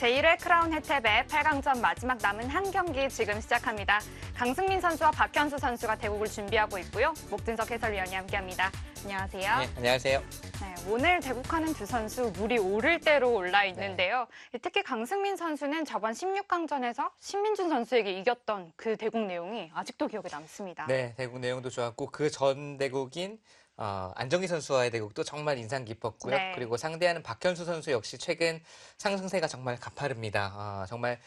제1회 크라운 혜택의 8강전 마지막 남은 한 경기 지금 시작합니다. 강승민 선수와 박현수 선수가 대국을 준비하고 있고요. 목진석 해설위원이 함께합니다. 안녕하세요. 네, 안녕하세요. 네, 오늘 대국하는 두 선수 물이 오를 대로 올라 있는데요. 특히 강승민 선수는 저번 16강전에서 신민준 선수에게 이겼던 그 대국 내용이 아직도 기억에 남습니다. 네, 대국 내용도 좋았고 그 전 대국인 안정기 선수와의 대국도 정말 인상 깊었고요. 네. 그리고 상대하는 박현수 선수 역시 최근 상승세가 정말 가파릅니다. 정말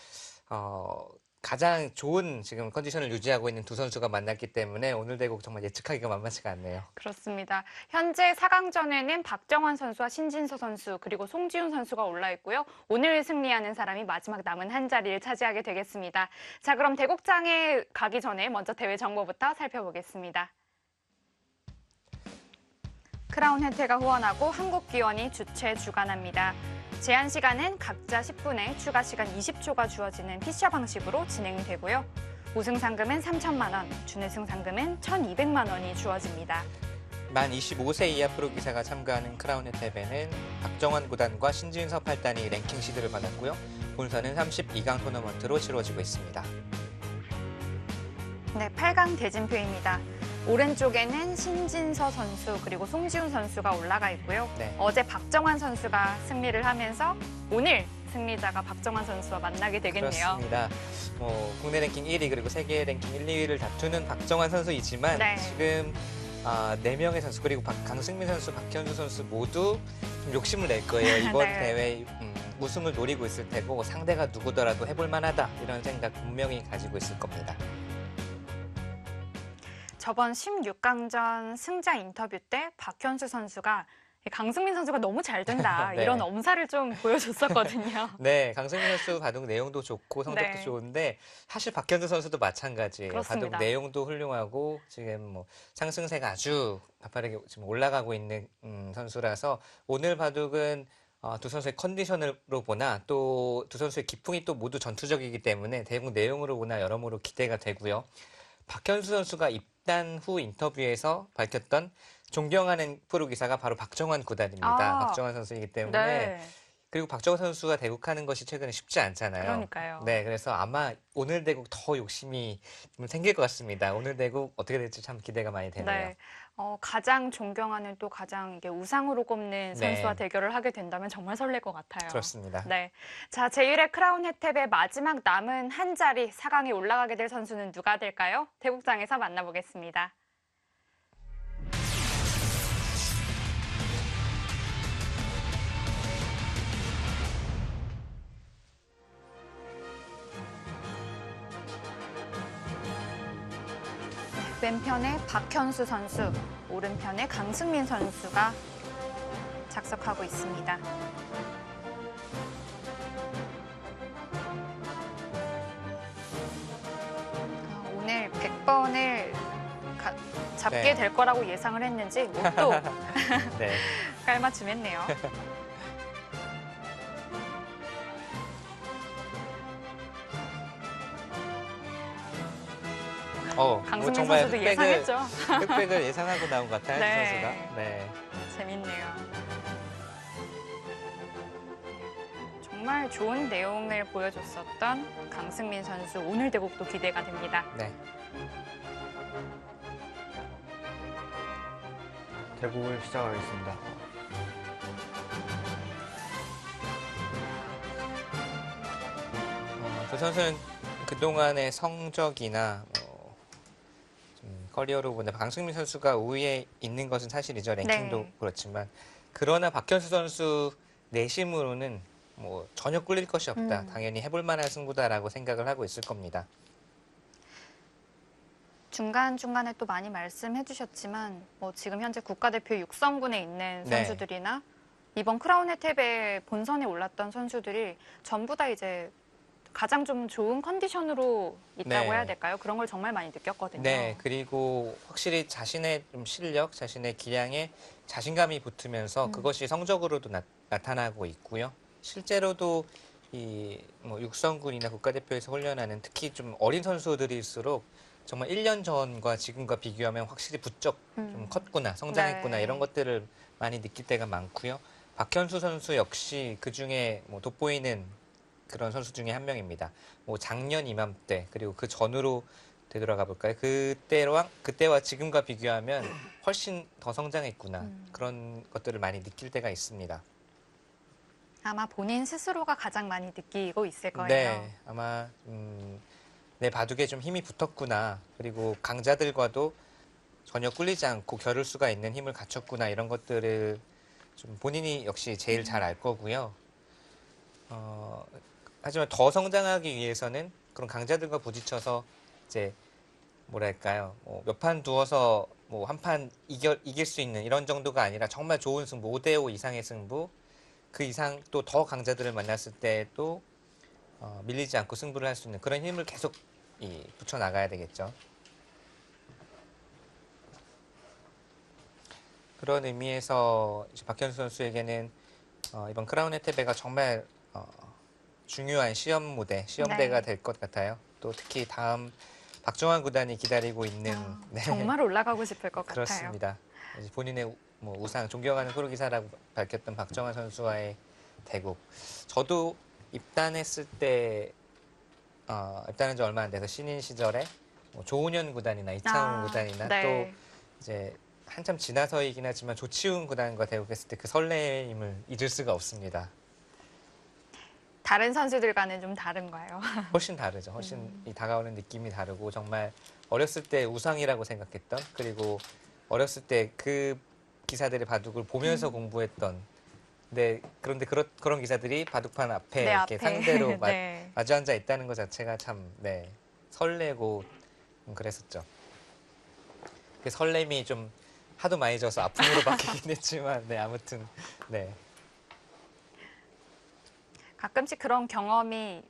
가장 좋은 지금 컨디션을 유지하고 있는 두 선수가 만났기 때문에 오늘 대국 정말 예측하기가 만만치가 않네요. 그렇습니다. 현재 4강전에는 박정환 선수와 신진서 선수 그리고 송지훈 선수가 올라 있고요. 오늘 승리하는 사람이 마지막 남은 한 자리를 차지하게 되겠습니다. 자, 그럼 대국장에 가기 전에 먼저 대회 정보부터 살펴보겠습니다. 크라운 혜태가 후원하고 한국기원이 주최 주관합니다. 제한 시간은 각자 10분에 추가 시간 20초가 주어지는 피셔 방식으로 진행되고요. 우승 상금은 3천만 원, 준우승 상금은 1,200만 원이 주어집니다. 만 25세 이하 프로기사가 참가하는 크라운 혜태배는 박정환 구단과 신진서 8단이 랭킹 시드를 받았고요. 본선은 32강 토너먼트로 치러지고 있습니다. 네, 8강 대진표입니다. 오른쪽에는 신진서 선수 그리고 송지훈 선수가 올라가 있고요. 네. 어제 박정환 선수가 승리를 하면서 오늘 승리자가 박정환 선수와 만나게 되겠네요. 그렇습니다. 국내 랭킹 1위 그리고 세계 랭킹 1, 2위를 다투는 박정환 선수이지만 네. 지금 4명의 선수 그리고 강승민 선수, 박현수 선수 모두 좀 욕심을 낼 거예요. 이번 네. 대회 우승을 노리고 있을 테고 상대가 누구더라도 해볼 만하다 이런 생각 분명히 가지고 있을 겁니다. 저번 16강전 승자 인터뷰 때 박현수 선수가 강승민 선수가 너무 잘 된다 네. 이런 엄살을 좀 보여줬었거든요. 네, 강승민 선수 바둑 내용도 좋고 성적도 네. 좋은데 사실 박현수 선수도 마찬가지예요. 그렇습니다. 바둑 내용도 훌륭하고 지금 상승세가 아주 가파르게 지금 올라가고 있는 선수라서 오늘 바둑은 두 선수의 컨디션으로 보나 또 두 선수의 기풍이 또 모두 전투적이기 때문에 대국 내용으로 보나 여러모로 기대가 되고요. 박현수 선수가 입단 후 인터뷰에서 밝혔던 존경하는 프로기사가 바로 박정환 구단입니다. 박정환 선수이기 때문에 네. 그리고 박정환 선수가 대국하는 것이 최근에 쉽지 않잖아요. 그러니까요. 네, 그래서 아마 오늘 대국 더 욕심이 좀 생길 것 같습니다. 오늘 대국 어떻게 될지 참 기대가 많이 되네요. 네. 가장 존경하는 또 가장 이게 우상으로 꼽는 선수와 네. 대결을 하게 된다면 정말 설렐 것 같아요. 그렇습니다. 네. 자, 제1회 크라운 혜택의 마지막 남은 한 자리 4강에 올라가게 될 선수는 누가 될까요? 대국장에서 만나보겠습니다. 왼편에 박현수 선수, 오른편에 강승민 선수가 작석하고 있습니다. 오늘 100번을 잡게 네. 될 거라고 예상을 했는지 못도 네. 깔맞춤했네요. 강승민 정말 선수도 예상했죠. 흑백을 예상하고 나온 것 같아요, 네. 선수가. 네. 재밌네요. 정말 좋은 내용을 보여줬었던 강승민 선수 오늘 대국도 기대가 됩니다. 네. 대국을 시작하겠습니다. 두 선수는 그동안의 성적이나 좀 커리어로 보면 강승민 선수가 우위에 있는 것은 사실이죠. 랭킹도 네. 그렇지만 그러나 박현수 선수 내심으로는 전혀 꿀릴 것이 없다. 당연히 해볼 만한 승부다라고 생각을 하고 있을 겁니다. 중간중간에 또 많이 말씀해 주셨지만 지금 현재 국가대표 육성군에 있는 네. 선수들이나 이번 크라운 혜택의 본선에 올랐던 선수들이 전부 다 이제 가장 좀 좋은 컨디션으로 있다고 네. 해야 될까요? 그런 걸 정말 많이 느꼈거든요. 네, 그리고 확실히 자신의 좀 실력, 자신의 기량에 자신감이 붙으면서 그것이 성적으로도 나타나고 있고요. 실제로도 이 육성군이나 국가대표에서 훈련하는 특히 좀 어린 선수들일수록 정말 1년 전과 지금과 비교하면 확실히 부쩍 좀 컸구나, 성장했구나 네. 이런 것들을 많이 느낄 때가 많고요. 박현수 선수 역시 그중에 돋보이는 그런 선수 중에 한 명입니다. 뭐 작년 이맘때 그리고 그 전으로 되돌아가 볼까요? 그때와 지금과 비교하면 훨씬 더 성장했구나. 그런 것들을 많이 느낄 때가 있습니다. 아마 본인 스스로가 가장 많이 느끼고 있을 거예요. 네, 아마 내 바둑에 좀 힘이 붙었구나. 그리고 강자들과도 전혀 꿀리지 않고 겨룰 수가 있는 힘을 갖췄구나. 이런 것들을 좀 본인이 역시 제일 잘 알 거고요. 하지만 더 성장하기 위해서는 그런 강자들과 부딪혀서 이제 뭐랄까요, 몇 판 두어서 뭐 한 판 이길 수 있는 이런 정도가 아니라 정말 좋은 승부, 5대5 이상의 승부, 그 이상 또 더 강자들을 만났을 때도 밀리지 않고 승부를 할 수 있는 그런 힘을 계속 붙여 나가야 되겠죠. 그런 의미에서 이제 박현수 선수에게는 이번 크라운 혜태배가 정말 중요한 시험 무대, 시험대가 네. 될 것 같아요. 또 특히 다음 박정환 구단이 기다리고 있는 네, 정말 올라가고 싶을 것 같아요. 그렇습니다. 이제 본인의 뭐 우상, 존경하는 프로기사라고 밝혔던 박정환 선수와의 대국. 저도 입단했을 때 입단한 지 얼마 안 돼서 신인 시절에 뭐 조은현 구단이나 이창훈 구단이나 네. 또 이제 한참 지나서이긴 하지만 조치훈 구단과 대국했을 때 그 설레임을 잊을 수가 없습니다. 다른 선수들과는 좀 다른가요? 훨씬 다르죠. 훨씬 이 다가오는 느낌이 다르고 정말 어렸을 때 우상이라고 생각했던 그리고 어렸을 때 그 기사들의 바둑을 보면서 공부했던 그런데 그런 기사들이 바둑판 앞에 내 이렇게 앞에. 상대로 네. 마주 앉아 있다는 것 자체가 참 설레고 그랬었죠. 그 설렘이 좀 하도 많이 져서 아픔으로 바뀌긴 했지만 아무튼 가끔씩 그런 경험이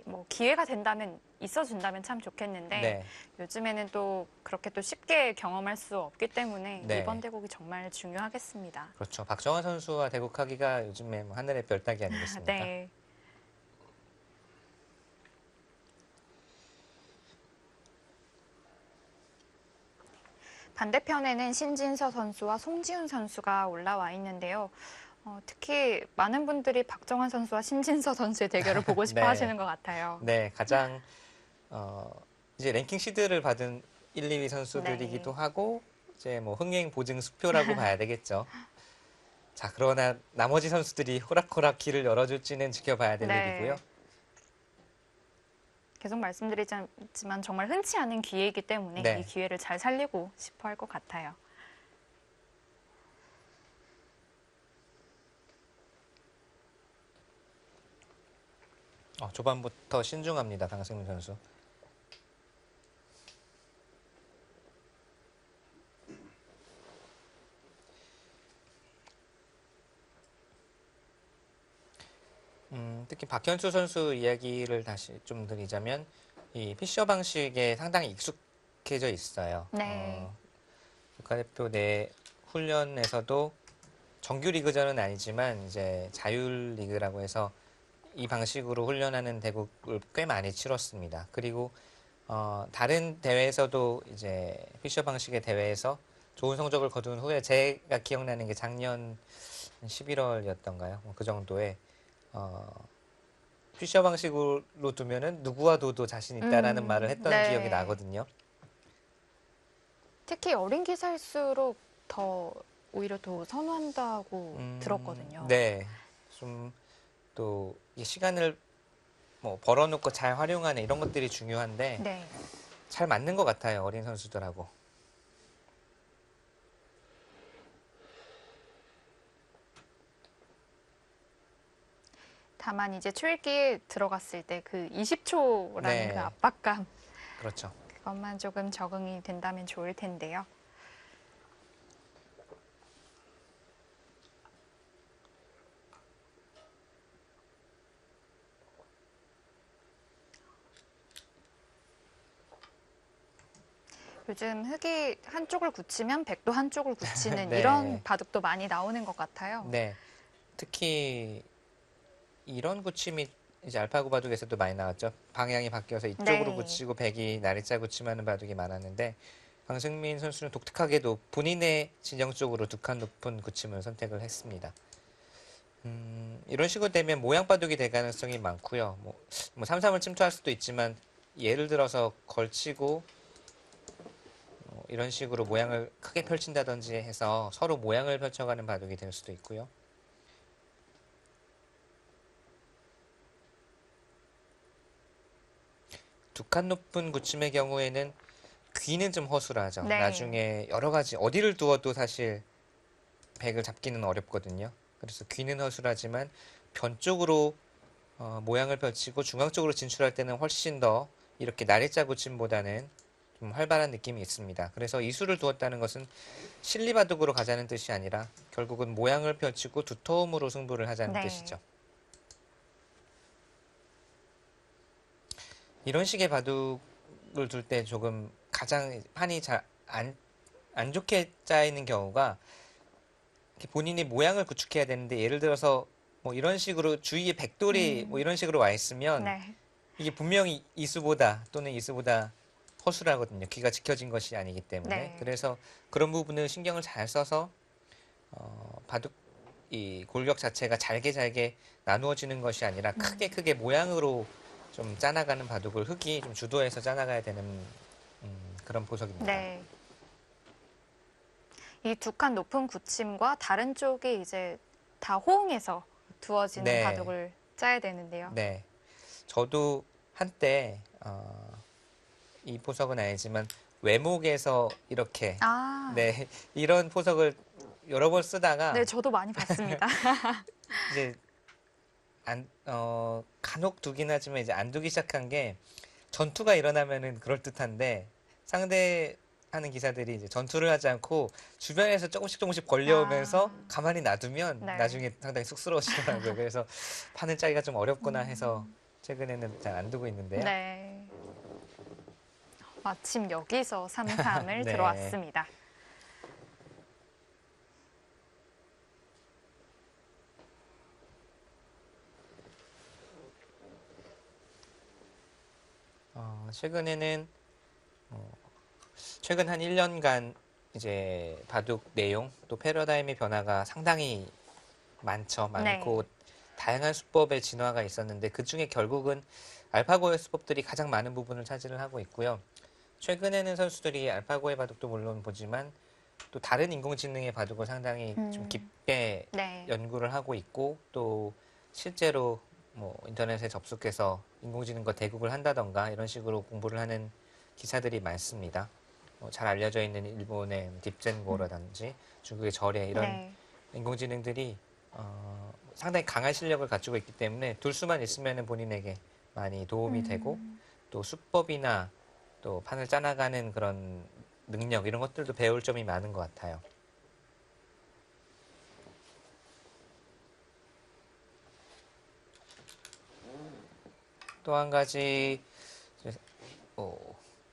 뭐 기회가 된다면 있어준다면 참 좋겠는데 네. 요즘에는 또 그렇게 또 쉽게 경험할 수 없기 때문에 네. 이번 대국이 정말 중요하겠습니다. 그렇죠. 박정환 선수와 대국하기가 요즘에 뭐 하늘의 별 따기 아니겠습니까? 네. 반대편에는 신진서 선수와 송지훈 선수가 올라와 있는데요. 특히 많은 분들이 박정환 선수와 신진서 선수의 대결을 보고 싶어 네. 하시는 것 같아요. 네, 가장 이제 랭킹 시드를 받은 1, 2위 선수들이기도 네. 하고 이제 뭐 흥행 보증 수표라고 봐야 되겠죠. 자, 그러나 나머지 선수들이 호락호락 길을 열어줄지는 지켜봐야 될 네. 일이고요. 계속 말씀드리지만 정말 흔치 않은 기회이기 때문에 네. 이 기회를 잘 살리고 싶어 할 것 같아요. 초반부터 신중합니다, 강승민 선수. 특히 박현수 선수 이야기를 다시 좀 드리자면 이 피셔 방식에 상당히 익숙해져 있어요. 네. 국가대표 내 훈련에서도 정규 리그전은 아니지만 이제 자율 리그라고 해서 이 방식으로 훈련하는 대국을 꽤 많이 치렀습니다. 그리고 다른 대회에서도 이제 피셔 방식의 대회에서 좋은 성적을 거둔 후에 제가 기억나는 게 작년 11월이었던가요? 그 정도에 피셔 방식으로 두면은 누구와 둬도 자신 있다라는 말을 했던 네. 기억이 나거든요. 특히 어린 기사일수록 오히려 더 선호한다고 들었거든요. 네, 좀 또 시간을 뭐 벌어놓고 잘 활용하는 이런 것들이 중요한데 네. 잘 맞는 것 같아요, 어린 선수들하고. 다만 이제 초읽기에 들어갔을 때 그 20초라는 네. 그 압박감 그렇죠. 그것만 조금 적응이 된다면 좋을 텐데요. 요즘 흑이 한쪽을 굳히면 백도 한쪽을 굳히는 네. 이런 바둑도 많이 나오는 것 같아요. 네, 특히 이런 굳힘이 이제 알파고 바둑에서도 많이 나왔죠. 방향이 바뀌어서 이쪽으로 네. 굳히고 백이 날짜 굳힘하는 바둑이 많았는데 강승민 선수는 독특하게도 본인의 진영 쪽으로 두 칸 높은 굳힘을 선택을 했습니다. 이런 식으로 되면 모양 바둑이 될 가능성이 많고요. 뭐 3-3을 침투할 수도 있지만 예를 들어서 걸치고 이런 식으로 모양을 크게 펼친다든지 해서 서로 모양을 펼쳐가는 바둑이 될 수도 있고요. 두 칸 높은 구침의 경우에는 귀는 좀 허술하죠. 네. 나중에 여러 가지 어디를 두어도 사실 백을 잡기는 어렵거든요. 그래서 귀는 허술하지만 변 쪽으로 모양을 펼치고 중앙 쪽으로 진출할 때는 훨씬 더 이렇게 나래자 구침보다는 좀 활발한 느낌이 있습니다. 그래서 이 수를 두었다는 것은 실리바둑으로 가자는 뜻이 아니라 결국은 모양을 펼치고 두터움으로 승부를 하자는 네. 뜻이죠. 이런 식의 바둑을 둘 때 조금 가장 판이 잘 안 좋게 짜이는 경우가 본인이 모양을 구축해야 되는데 예를 들어서 뭐 이런 식으로 주위에 백돌이 뭐 이런 식으로 와 있으면 네. 이게 분명히 이수보다 또는 이수보다 허술하거든요. 귀가 지켜진 것이 아니기 때문에. 네. 그래서 그런 부분을 신경을 잘 써서 바둑 이 골격 자체가 잘게 나누어지는 것이 아니라 크게 모양으로 좀 짜나가는 바둑을 흙이 좀 주도해서 짜나가야 되는 그런 보석입니다. 네. 이 두 칸 높은 구침과 다른 쪽에 이제 다 호응해서 두어지는 네. 바둑을 짜야 되는데요. 네. 저도 한때 이 보석은 아니지만 외목에서 이렇게 아, 네 이런 보석을 여러 번 쓰다가 네, 저도 많이 봤습니다. 이제 간혹 두긴 하지만 이제 안 두기 시작한 게 전투가 일어나면은 그럴 듯한데 상대하는 기사들이 이제 전투를 하지 않고 주변에서 조금씩 걸려오면서 아. 가만히 놔두면 네. 나중에 상당히 쑥스러워지더라고요. 그래서 판을 짜기가 좀 어렵구나 해서 최근에는 잘 안 두고 있는데요. 네. 마침 여기서 3-3을 네. 들어왔습니다. 최근에는 최근 한 1년간 이제 바둑 내용 또 패러다임의 변화가 상당히 많고 다양한 수법의 진화가 있었는데 그 중에 결국은 알파고의 수법들이 가장 많은 부분을 차지를 하고 있고요. 최근에는 선수들이 알파고의 바둑도 물론 보지만 또 다른 인공지능의 바둑을 상당히 좀 깊게 네. 연구를 하고 있고 또 실제로 뭐 인터넷에 접속해서 인공지능과 대국을 한다던가 이런 식으로 공부를 하는 기사들이 많습니다. 잘 알려져 있는 일본의 딥젠고라든지 중국의 절에 이런 네. 인공지능들이 상당히 강한 실력을 갖추고 있기 때문에 둘 수만 있으면 본인에게 많이 도움이 되고 또 수법이나 또 판을 짜나가는 그런 능력 이런 것들도 배울 점이 많은 것 같아요. 또 한 가지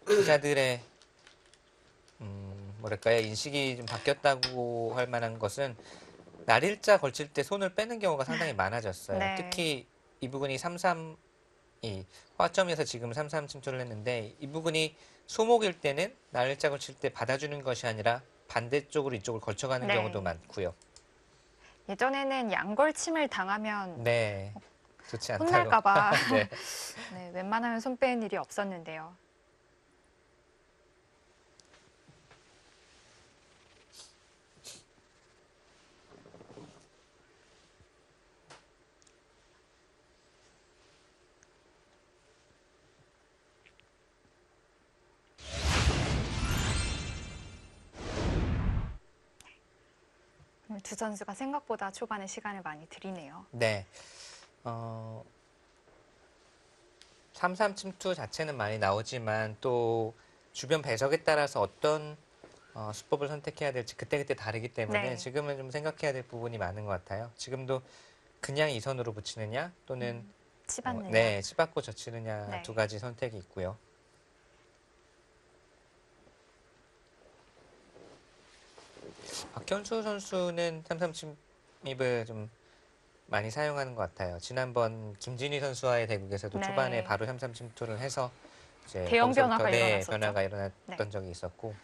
기자들의 뭐랄까요 인식이 좀 바뀌었다고 할 만한 것은 날일자 걸칠 때 손을 빼는 경우가 상당히 많아졌어요. 네. 특히 이 부분이 3-3 이 화점에서 지금 3-3 침투를 했는데 이 부분이 소목일 때는 날일자 걸칠 때 받아주는 것이 아니라 반대쪽으로 이쪽을 걸쳐가는 네. 경우도 많고요. 예전에는 양걸침을 당하면 네, 좋지 않다고. 혼날까봐 네. 네, 웬만하면 손 빼는 일이 없었는데요. 두 선수가 생각보다 초반에 시간을 많이 들이네요. 네. 3-3 침투 자체는 많이 나오지만 또 주변 배석에 따라서 어떤 수법을 선택해야 될지 그때그때 다르기 때문에 네. 지금은 좀 생각해야 될 부분이 많은 것 같아요. 지금도 그냥 이선으로 붙이느냐 또는 치받느냐. 네, 치받고 젖히느냐 네. 두 가지 선택이 있고요. 박현수 선수는 3-3 침입을 좀 많이 사용하는 것 같아요. 지난번 김진희 선수와의 대국에서도 네. 초반에 바로 3-3 침투를 해서 이제 대형 거기서부터 변화가 일어났었죠. 변화가 일어났던 네. 적이 있었고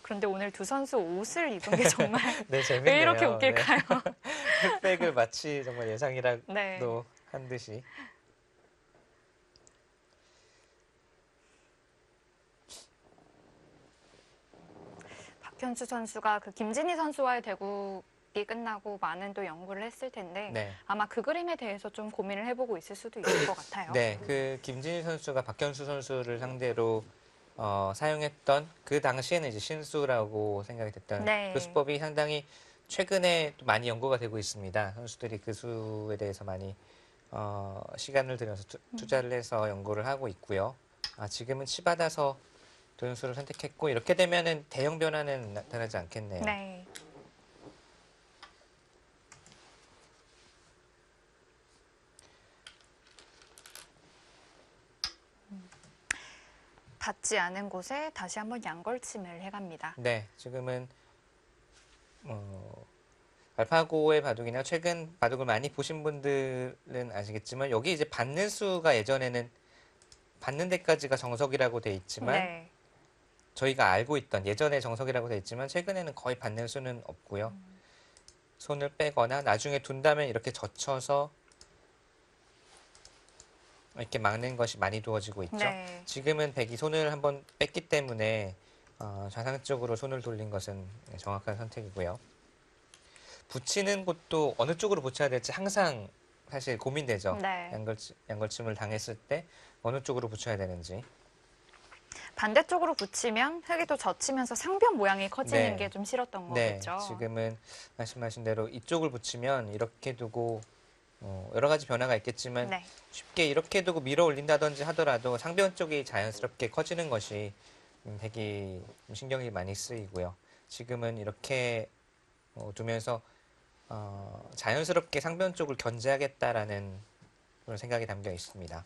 그런데 오늘 두 선수 옷을 입은 게 정말 네, 재밌네요. 왜 이렇게 웃길까요? 네. 흑백을 마치 정말 예상이라도 네. 한 듯이. 박현수 선수가 그 김진희 선수와의 대국이 끝나고 많은 또 연구를 했을 텐데 네. 아마 그 그림에 대해서 좀 고민을 해보고 있을 수도 있을 것 같아요. 네, 그 김진희 선수가 박현수 선수를 상대로 사용했던 그 당시에는 이제 신수라고 생각이 됐던 네. 그 수법이 상당히 최근에 또 많이 연구가 되고 있습니다. 선수들이 그 수에 대해서 많이 시간을 들여서 투자를 해서 연구를 하고 있고요. 지금은 치받아서 도연수를 선택했고 이렇게 되면은 대형 변화는 나타나지 않겠네요. 네. 닿지 않은 곳에 다시 한번 양걸침을 해갑니다. 네, 지금은 알파고의 바둑이나 최근 바둑을 많이 보신 분들은 아시겠지만 여기 이제 받는 수가 예전에는 받는 데까지가 정석이라고 돼 있지만 네. 저희가 알고 있던 예전에 정석이라고 돼 있지만 최근에는 거의 받는 수는 없고요. 손을 빼거나 나중에 둔다면 이렇게 젖혀서 이렇게 막는 것이 많이 두어지고 있죠. 네. 지금은 백이 손을 한번 뺐기 때문에 좌상 쪽으로 손을 돌린 것은 정확한 선택이고요. 붙이는 곳도 어느 쪽으로 붙여야 될지 항상 사실 고민되죠. 네. 양걸침을 당했을 때 어느 쪽으로 붙여야 되는지. 반대쪽으로 붙이면 흙이 또 젖히면서 상변 모양이 커지는 네. 게 좀 싫었던 네, 거겠죠. 지금은 말씀하신 대로 이쪽을 붙이면 이렇게 두고 여러 가지 변화가 있겠지만 네. 쉽게 이렇게 두고 밀어 올린다든지 하더라도 상변 쪽이 자연스럽게 커지는 것이 되게 신경이 많이 쓰이고요. 지금은 이렇게 두면서 자연스럽게 상변 쪽을 견제하겠다라는 그런 생각이 담겨 있습니다.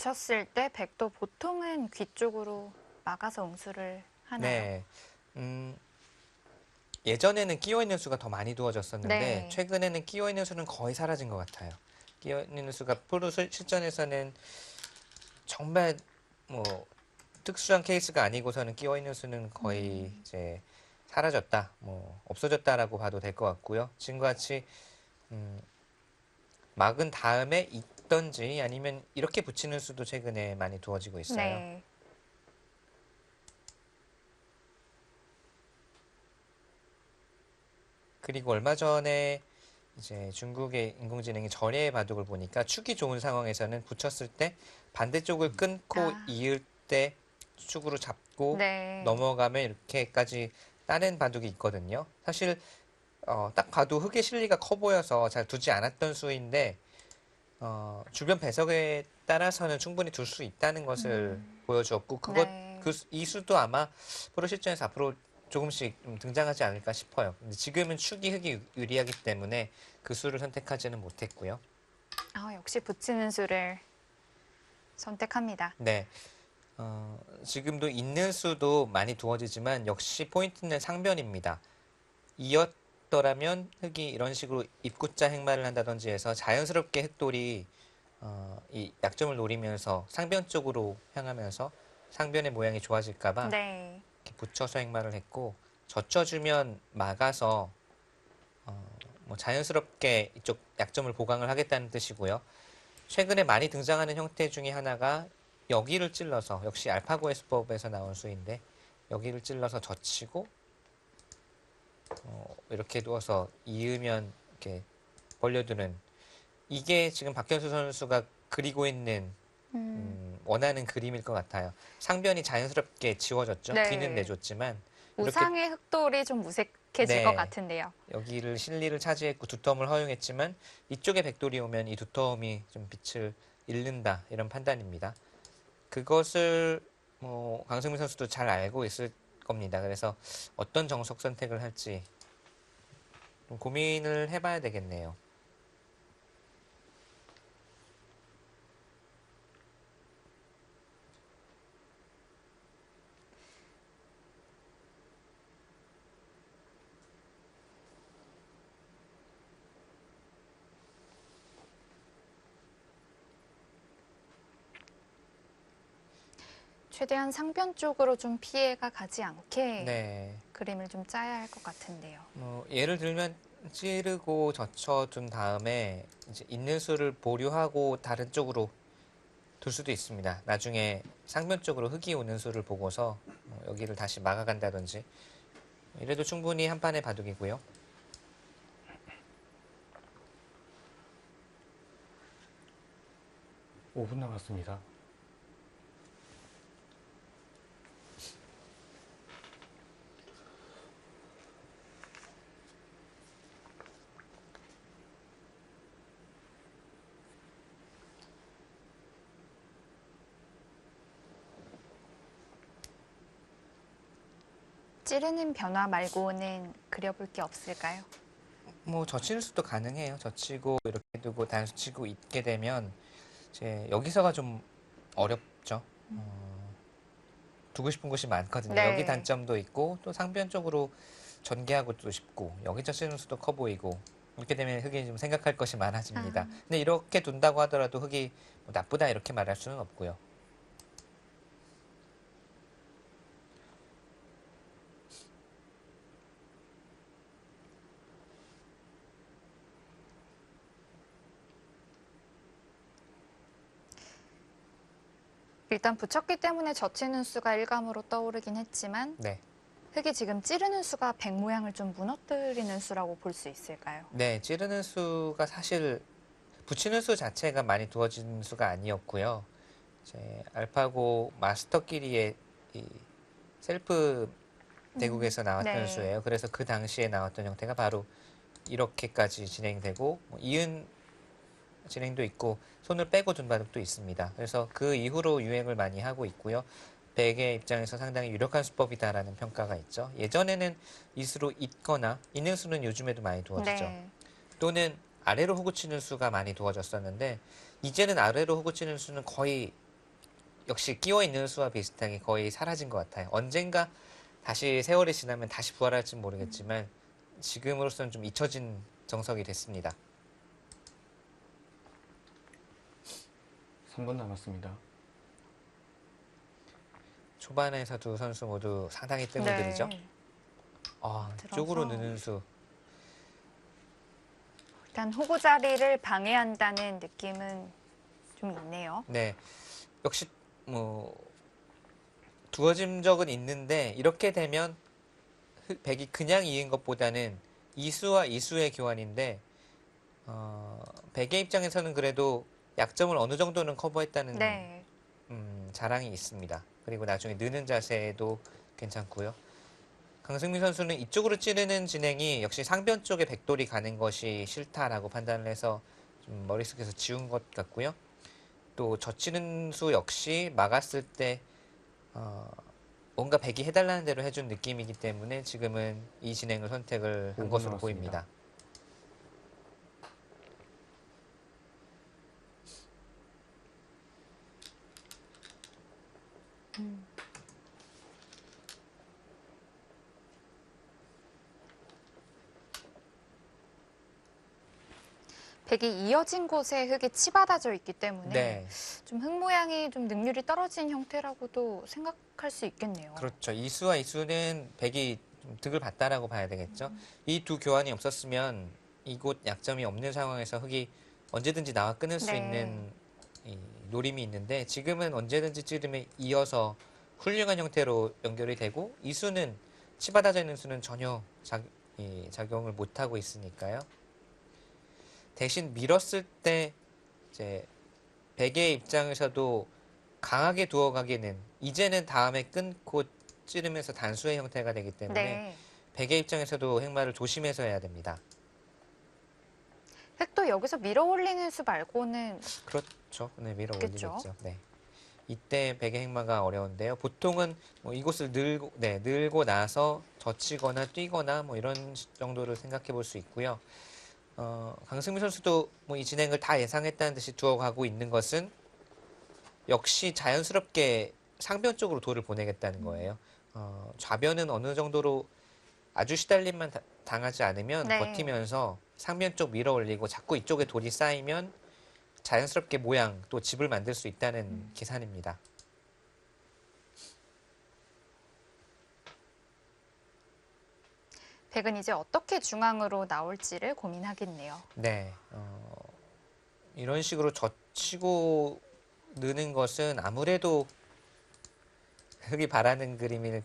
붙였을 때 백도 보통은 귀 쪽으로 막아서 응수를 하나요? 네. 예전에는 끼어 있는 수가 더 많이 두어졌었는데 네. 최근에는 끼어 있는 수는 거의 사라진 것 같아요. 끼어 있는 수가 프로 실전에서는 정말 뭐 특수한 케이스가 아니고서는 끼어 있는 수는 거의 이제 사라졌다, 뭐 없어졌다라고 봐도 될 것 같고요. 지금과 같이 막은 다음에 있던지 아니면 이렇게 붙이는 수도 최근에 많이 두어지고 있어요. 네. 그리고 얼마 전에 이제 중국의 인공지능이 전예 바둑을 보니까 축이 좋은 상황에서는 붙였을 때 반대쪽을 끊고 이을 때 축으로 잡고 네. 넘어가면 이렇게까지 따는 바둑이 있거든요. 사실 딱 봐도 흙의 실리가 커 보여서 잘 두지 않았던 수인데 주변 배석에 따라서는 충분히 둘 수 있다는 것을 보여주었고 네. 이 수도 아마 프로 실전에서 앞으로 조금씩 좀 등장하지 않을까 싶어요. 근데 지금은 축이 흙이 유리하기 때문에 그 수를 선택하지는 못했고요. 역시 붙이는 수를 선택합니다. 네. 지금도 있는 수도 많이 두어지지만 역시 포인트는 상변입니다. 이었더라면 흙이 이런 식으로 입구자 행마를 한다든지 해서 자연스럽게 흙돌이 이 약점을 노리면서 상변 쪽으로 향하면서 상변의 모양이 좋아질까봐 네. 이렇게 붙여서 행마를 했고 젖혀주면 막아서 뭐 자연스럽게 이쪽 약점을 보강을 하겠다는 뜻이고요. 최근에 많이 등장하는 형태 중에 하나가 여기를 찔러서 역시 알파고의 수법에서 나온 수인데 여기를 찔러서 젖히고 이렇게 누워서 이으면 이렇게 벌려두는 이게 지금 박현수 선수가 그리고 있는 원하는 그림일 것 같아요. 상변이 자연스럽게 지워졌죠. 네. 귀는 내줬지만 이렇게 우상의 흙돌이 좀 무색해질 네. 것 같은데요. 여기를 실리를 차지했고 두터움을 허용했지만 이쪽에 백돌이 오면 이 두터움이 좀 빛을 잃는다 이런 판단입니다. 그것을 강승민 선수도 잘 알고 있을 겁니다. 그래서 어떤 정석 선택을 할지 좀 고민을 해봐야 되겠네요. 최대한 상변 쪽으로 좀 피해가 가지 않게 네. 그림을 좀 짜야 할 것 같은데요. 예를 들면 찌르고 젖혀둔 다음에 이제 있는 수를 보류하고 다른 쪽으로 둘 수도 있습니다. 나중에 상변 쪽으로 흙이 오는 수를 보고서 여기를 다시 막아간다든지 이래도 충분히 한 판의 바둑이고요. 오 분 남았습니다. 찌르는 변화 말고는 그려볼 게 없을까요? 젖히는 수도 가능해요. 젖히고 이렇게 두고 단수 치고 있게 되면 이제 여기서가 좀 어렵죠. 두고 싶은 곳이 많거든요. 네. 여기 단점도 있고 또 상변 쪽으로 전개하고도 싶고 여기 젖히는 수도 커 보이고 이렇게 되면 흙이 좀 생각할 것이 많아집니다. 근데 이렇게 둔다고 하더라도 흙이 나쁘다 이렇게 말할 수는 없고요. 일단 붙였기 때문에 젖히는 수가 일감으로 떠오르긴 했지만 네. 흙이 지금 찌르는 수가 백 모양을 좀 무너뜨리는 수라고 볼 수 있을까요? 네, 찌르는 수가 사실 붙이는 수 자체가 많이 두어진 수가 아니었고요. 이제 알파고 마스터끼리의 이 셀프 대국에서 나왔던 네. 수예요. 그래서 그 당시에 나왔던 형태가 바로 이렇게까지 진행되고 이은 진행도 있고 손을 빼고 둔 바둑도 있습니다. 그래서 그 이후로 유행을 많이 하고 있고요. 백의 입장에서 상당히 유력한 수법이다라는 평가가 있죠. 예전에는 이수로 잇거나 있는 수는 요즘에도 많이 두어지죠. 네. 또는 아래로 호구치는 수가 많이 두어졌었는데 이제는 아래로 호구치는 수는 거의 역시 끼워 있는 수와 비슷하게 거의 사라진 것 같아요. 언젠가 다시 세월이 지나면 다시 부활할지는 모르겠지만 지금으로서는 좀 잊혀진 정석이 됐습니다. 3분 남았습니다. 초반에서 두 선수 모두 상당히 뜸을 들이죠. 네. 들어서. 쪽으로 느는 수. 일단 호구 자리를 방해한다는 느낌은 좀 있네요. 네, 역시 두어진 적은 있는데 이렇게 되면 백이 그냥 이은 것보다는 이수와 이수의 교환인데 백의 입장에서는 그래도 약점을 어느 정도는 커버했다는 네. 자랑이 있습니다. 그리고 나중에 느는 자세도 괜찮고요. 강승민 선수는 이쪽으로 찌르는 진행이 역시 상변 쪽에 백돌이 가는 것이 싫다라고 판단을 해서 좀 머릿속에서 지운 것 같고요. 또 젖히는 수 역시 막았을 때 뭔가 백이 해달라는 대로 해준 느낌이기 때문에 지금은 이 진행을 선택을 한 5분 것으로 남았습니다. 보입니다. 백이 이어진 곳에 흙이 치받아져 있기 때문에 네, 좀 흙 모양이 좀 능률이 떨어진 형태라고도 생각할 수 있겠네요. 그렇죠. 이수와 이수는 백이 좀 득을 봤다라고 봐야 되겠죠. 이 두 교환이 없었으면 이곳 약점이 없는 상황에서 흙이 언제든지 나와 끊을 수 네. 있는 이 노림이 있는데 지금은 언제든지 찌르면 이어서 훌륭한 형태로 연결이 되고 이수는 치받아져 있는 수는 전혀 작용을 못하고 있으니까요. 대신 밀었을 때 이제 백의 입장에서도 강하게 두어가기는 이제는 다음에 끊고 찌르면서 단수의 형태가 되기 때문에 네. 백의 입장에서도 행마를 조심해서 해야 됩니다. 흙도 여기서 밀어 올리는 수 말고는 그렇죠. 네, 밀어 그렇겠죠. 올리겠죠. 네. 이때 백의 행마가 어려운데요. 보통은 뭐 이곳을 늘고 나서 젖히거나 뛰거나 뭐 이런 정도를 생각해 볼 수 있고요. 강승민 선수도 뭐 이 진행을 다 예상했다는 듯이 두어가고 있는 것은 역시 자연스럽게 상변 쪽으로 돌을 보내겠다는 거예요. 좌변은 어느 정도로 아주 시달림만 당하지 않으면 네. 버티면서 상변 쪽 밀어 올리고 자꾸 이쪽에 돌이 쌓이면 자연스럽게 모양 또 집을 만들 수 있다는 계산입니다. 백은 이제 어떻게 중앙으로 나올지를 고민하겠네요. 네, 이런 식으로 젖히고 느는 것은 아무래도 흙이 바라는 그림일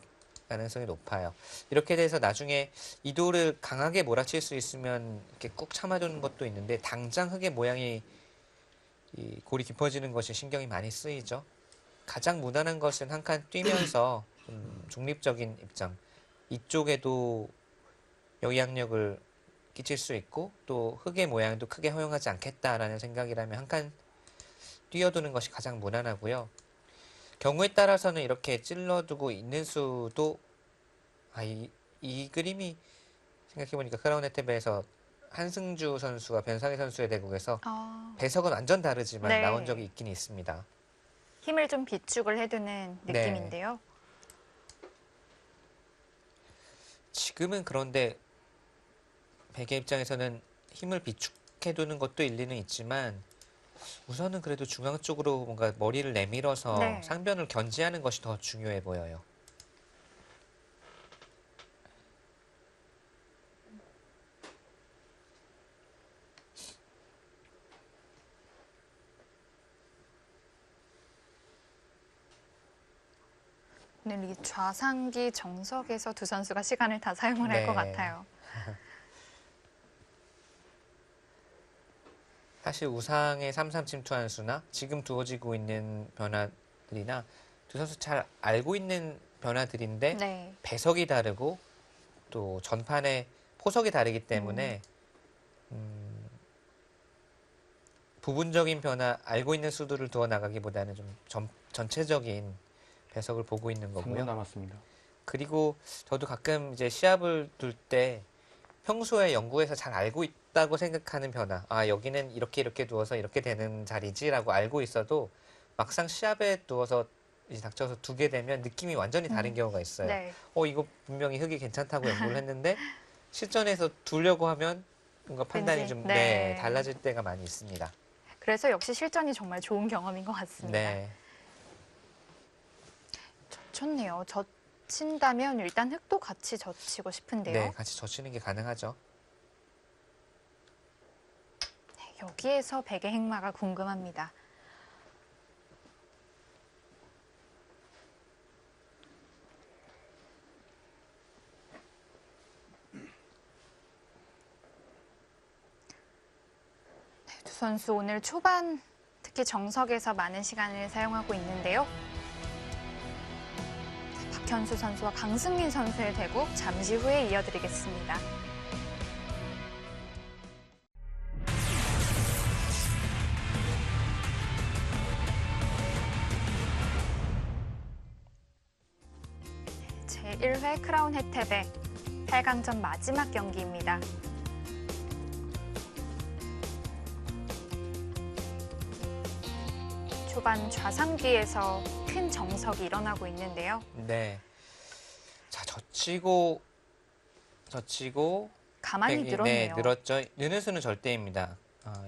가능성이 높아요. 이렇게 돼서 나중에 이 돌을 강하게 몰아칠 수 있으면 이렇게 꾹 참아두는 것도 있는데 당장 흙의 모양이 이 골이 깊어지는 것이 신경이 많이 쓰이죠. 가장 무난한 것은 한 칸 뛰면서 중립적인 입장. 이쪽에도 영향력을 끼칠 수 있고 또 흙의 모양도 크게 허용하지 않겠다라는 생각이라면 한 칸 뛰어두는 것이 가장 무난하고요. 경우에 따라서는 이렇게 찔러두고 있는 수도 이 그림이 생각해보니까 크라운 혜테베에서 한승주 선수와 변상희 선수의 대국에서 배석은 완전 다르지만 네. 나온 적이 있긴 있습니다. 힘을 좀 비축을 해두는 네. 느낌인데요. 지금은 그런데 백의 입장에서는 힘을 비축해두는 것도 일리는 있지만 우선은 그래도 중앙 쪽으로 뭔가 머리를 내밀어서 네. 상변을 견지하는 것이 더 중요해 보여요. 오늘 이 좌상기 정석에서 두 선수가 시간을 다 사용을 할 것 네. 같아요. 사실 우상의 3-3 침투한 수나 지금 두어지고 있는 변화들이나 두 선수 잘 알고 있는 변화들인데 네. 배석이 다르고 또 전판의 포석이 다르기 때문에 부분적인 변화, 알고 있는 수들을 두어 나가기보다는 좀 전체적인 배석을 보고 있는 3분 거고요. 남았습니다. 그리고 저도 가끔 이제 시합을 둘 때 평소에 연구해서 잘 알고 있다고 생각하는 변화, 여기는 이렇게 두어서 이렇게 되는 자리지라고 알고 있어도 막상 시합에 두어서 이제 닥쳐서 두게 되면 느낌이 완전히 다른 경우가 있어요. 네. 이거 분명히 흙이 괜찮다고 연구를 했는데 실전에서 두려고 하면 뭔가 판단이 왠지, 좀 네. 달라질 때가 많이 있습니다. 그래서 역시 실전이 정말 좋은 경험인 것 같습니다. 네. 좋네요. 젖힌다면 일단 흙도 같이 젖히고 싶은데요. 네, 같이 젖히는 게 가능하죠. 네, 여기에서 백의 행마가 궁금합니다. 네, 두 선수 오늘 초반 특히 정석에서 많은 시간을 사용하고 있는데요. 박현수 선수와 강승민 선수의 대국 잠시 후에 이어드리겠습니다. 제1회 크라운 혜테베 8강전 마지막 경기입니다. 초반 좌상기에서 큰 정석이 일어나고 있는데요. 네. 자, 젖히고 가만히 네, 늘었네요. 늘었죠. 느는 수는 절대입니다.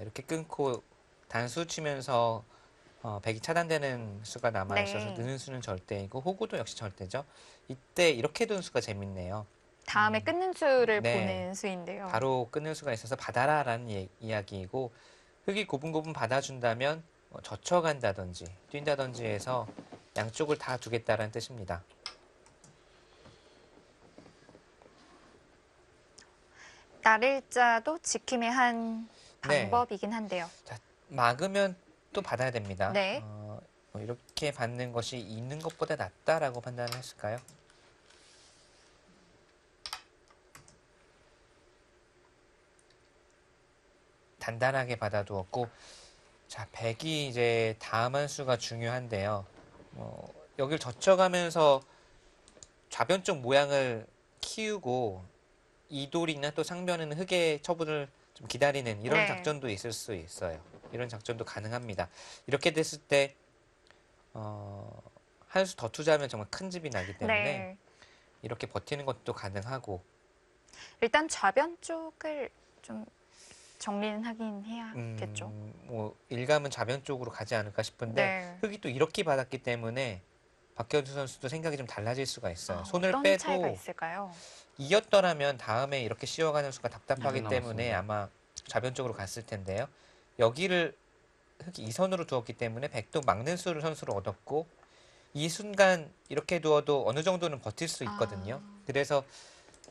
이렇게 끊고 단수 치면서 백이 차단되는 수가 남아 있어서 네. 느는 수는 절대이고 호구도 역시 절대죠. 이때 이렇게 둔 수가 재밌네요. 다음에 끊는 수를 네. 보는 수인데요. 바로 끊을 수가 있어서 받아라라는 이야기이고 흙이 고분고분 받아준다면 젖혀간다든지 뛴다든지 해서 양쪽을 다 두겠다라는 뜻입니다. 날일자도 지킴의 한 네. 방법이긴 한데요. 자, 막으면 또 받아야 됩니다. 네. 이렇게 받는 것이 있는 것보다 낫다라고 판단을 했을까요? 단단하게 받아두었고, 자, 백이 이제 다음 한 수가 중요한데요. 여길 젖혀가면서 좌변 쪽 모양을 키우고 이돌이나 또 상변은 흙의 처분을 좀 기다리는 이런 네. 작전도 있을 수 있어요. 이런 작전도 가능합니다. 이렇게 됐을 때 한 수 더 투자하면 정말 큰 집이 나기 때문에 네. 이렇게 버티는 것도 가능하고 일단 좌변 쪽을 좀 정리는 하긴 해야겠죠. 뭐 일감은 좌변 쪽으로 가지 않을까 싶은데 네. 흙이 또 이렇게 받았기 때문에 박현수 선수도 생각이 좀 달라질 수가 있어요. 손을 어떤 빼도 차이가 있을까요? 이었더라면 다음에 이렇게 씌워가는 수가 답답하기 2분 때문에 남았습니다. 아마 좌변 쪽으로 갔을 텐데요. 여기를 흙이 이선으로 두었기 때문에 백도 막는 수를 선수로 얻었고 이 순간 이렇게 두어도 어느 정도는 버틸 수 있거든요. 그래서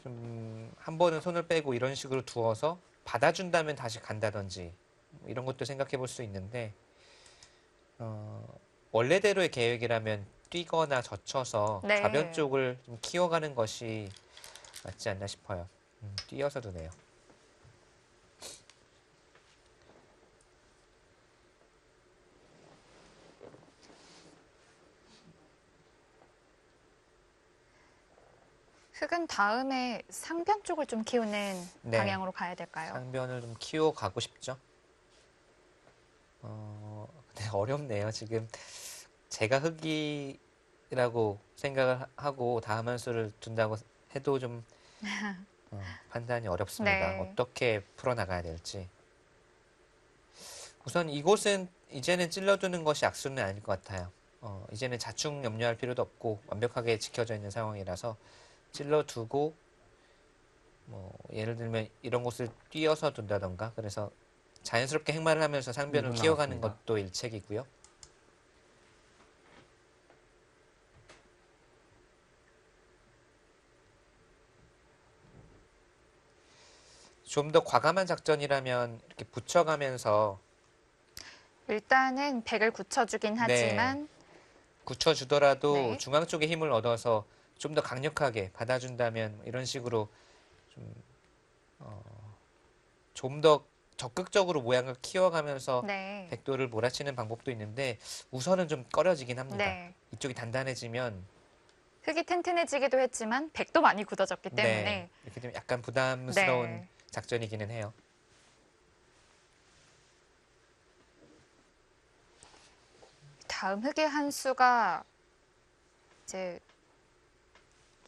좀 한 번은 손을 빼고 이런 식으로 두어서 받아준다면 다시 간다든지 뭐 이런 것도 생각해 볼 수 있는데 원래대로의 계획이라면 뛰거나 젖혀서 네. 좌변 쪽을 좀 키워가는 것이 맞지 않나 싶어요. 뛰어서 두네요. 흙은 다음에 상변 쪽을 좀 키우는 네. 방향으로 가야 될까요? 상변을 좀 키워가고 싶죠. 근데 어렵네요. 지금 제가 흙이라고 생각을 하고 다음 한 수를 둔다고 해도 좀 판단이 어렵습니다. 네. 어떻게 풀어나가야 될지. 우선 이곳은 이제는 찔러두는 것이 악수는 아닐 것 같아요. 이제는 자충 염려할 필요도 없고 완벽하게 지켜져 있는 상황이라서 찔러두고 뭐 예를 들면 이런 곳을 뛰어서 둔다던가 그래서 자연스럽게 행마를 하면서 상변을 1분 키워가는 남았습니다. 것도 일책이고요. 좀 더 과감한 작전이라면 이렇게 붙여가면서 일단은 백을 굳혀주긴 하지만 굳혀주더라도 네. 중앙 쪽에 힘을 얻어서 좀 더 강력하게 받아준다면 이런 식으로 좀 더 적극적으로 모양을 키워가면서 네. 백도를 몰아치는 방법도 있는데 우선은 좀 꺼려지긴 합니다. 네. 이쪽이 단단해지면 흙이 튼튼해지기도 했지만 백도 많이 굳어졌기 때문에 이렇게 좀 약간 부담스러운 네. 작전이기는 해요. 다음 흙의 한 수가 이제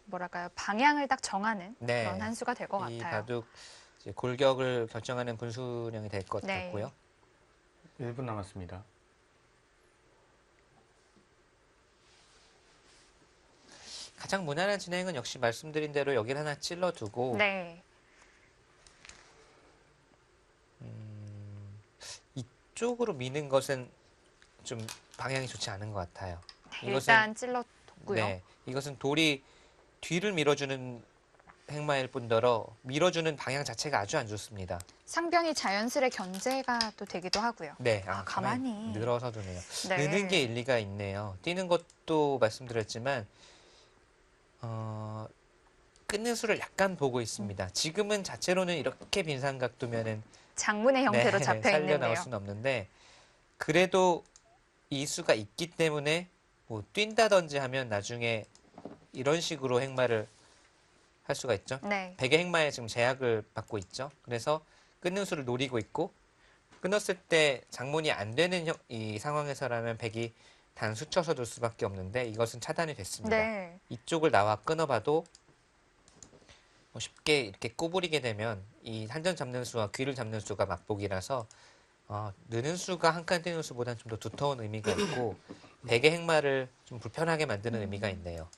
뭐랄까요 방향을 딱 정하는 네. 그런 한 수가 될 것 이 같아요. 바둑 이제 골격을 결정하는 분수령이 될 것 네. 같고요. 1분 남았습니다. 가장 무난한 진행은 역시 말씀드린 대로 여기를 하나 찔러두고 네. 이쪽으로 미는 것은 좀 방향이 좋지 않은 것 같아요. 일단 찔러뒀고요. 네, 이것은 돌이 뒤를 밀어주는 행마일 뿐더러 밀어주는 방향 자체가 아주 안 좋습니다. 상변이 자연스레 견제가 또 되기도 하고요. 네, 가만히. 늘어서 두네요. 네. 느는 게 일리가 있네요. 뛰는 것도 말씀드렸지만 끊는 수를 약간 보고 있습니다. 지금은 자체로는 이렇게 빈삼각 두면은 장문의 형태로 잡혀 살려 있는데요. 나올 수는 없는데 그래도 이 수가 있기 때문에 뭐 뛴다든지 하면 나중에 이런 식으로 행마를 할 수가 있죠. 네. 백의 행마에 지금 제약을 받고 있죠. 그래서 끊는 수를 노리고 있고 끊었을 때 장문이 안 되는 이 상황에서라면 백이 단수 쳐서 둘 수밖에 없는데 이것은 차단이 됐습니다. 네. 이쪽을 나와 끊어봐도 뭐 쉽게 이렇게 꼬부리게 되면 이 한점 잡는 수와 귀를 잡는 수가 맞복이라서 느는 수가 한 칸 뛰는 수보다는 좀 더 두터운 의미가 있고 백의 행마를 좀 불편하게 만드는 의미가 있네요.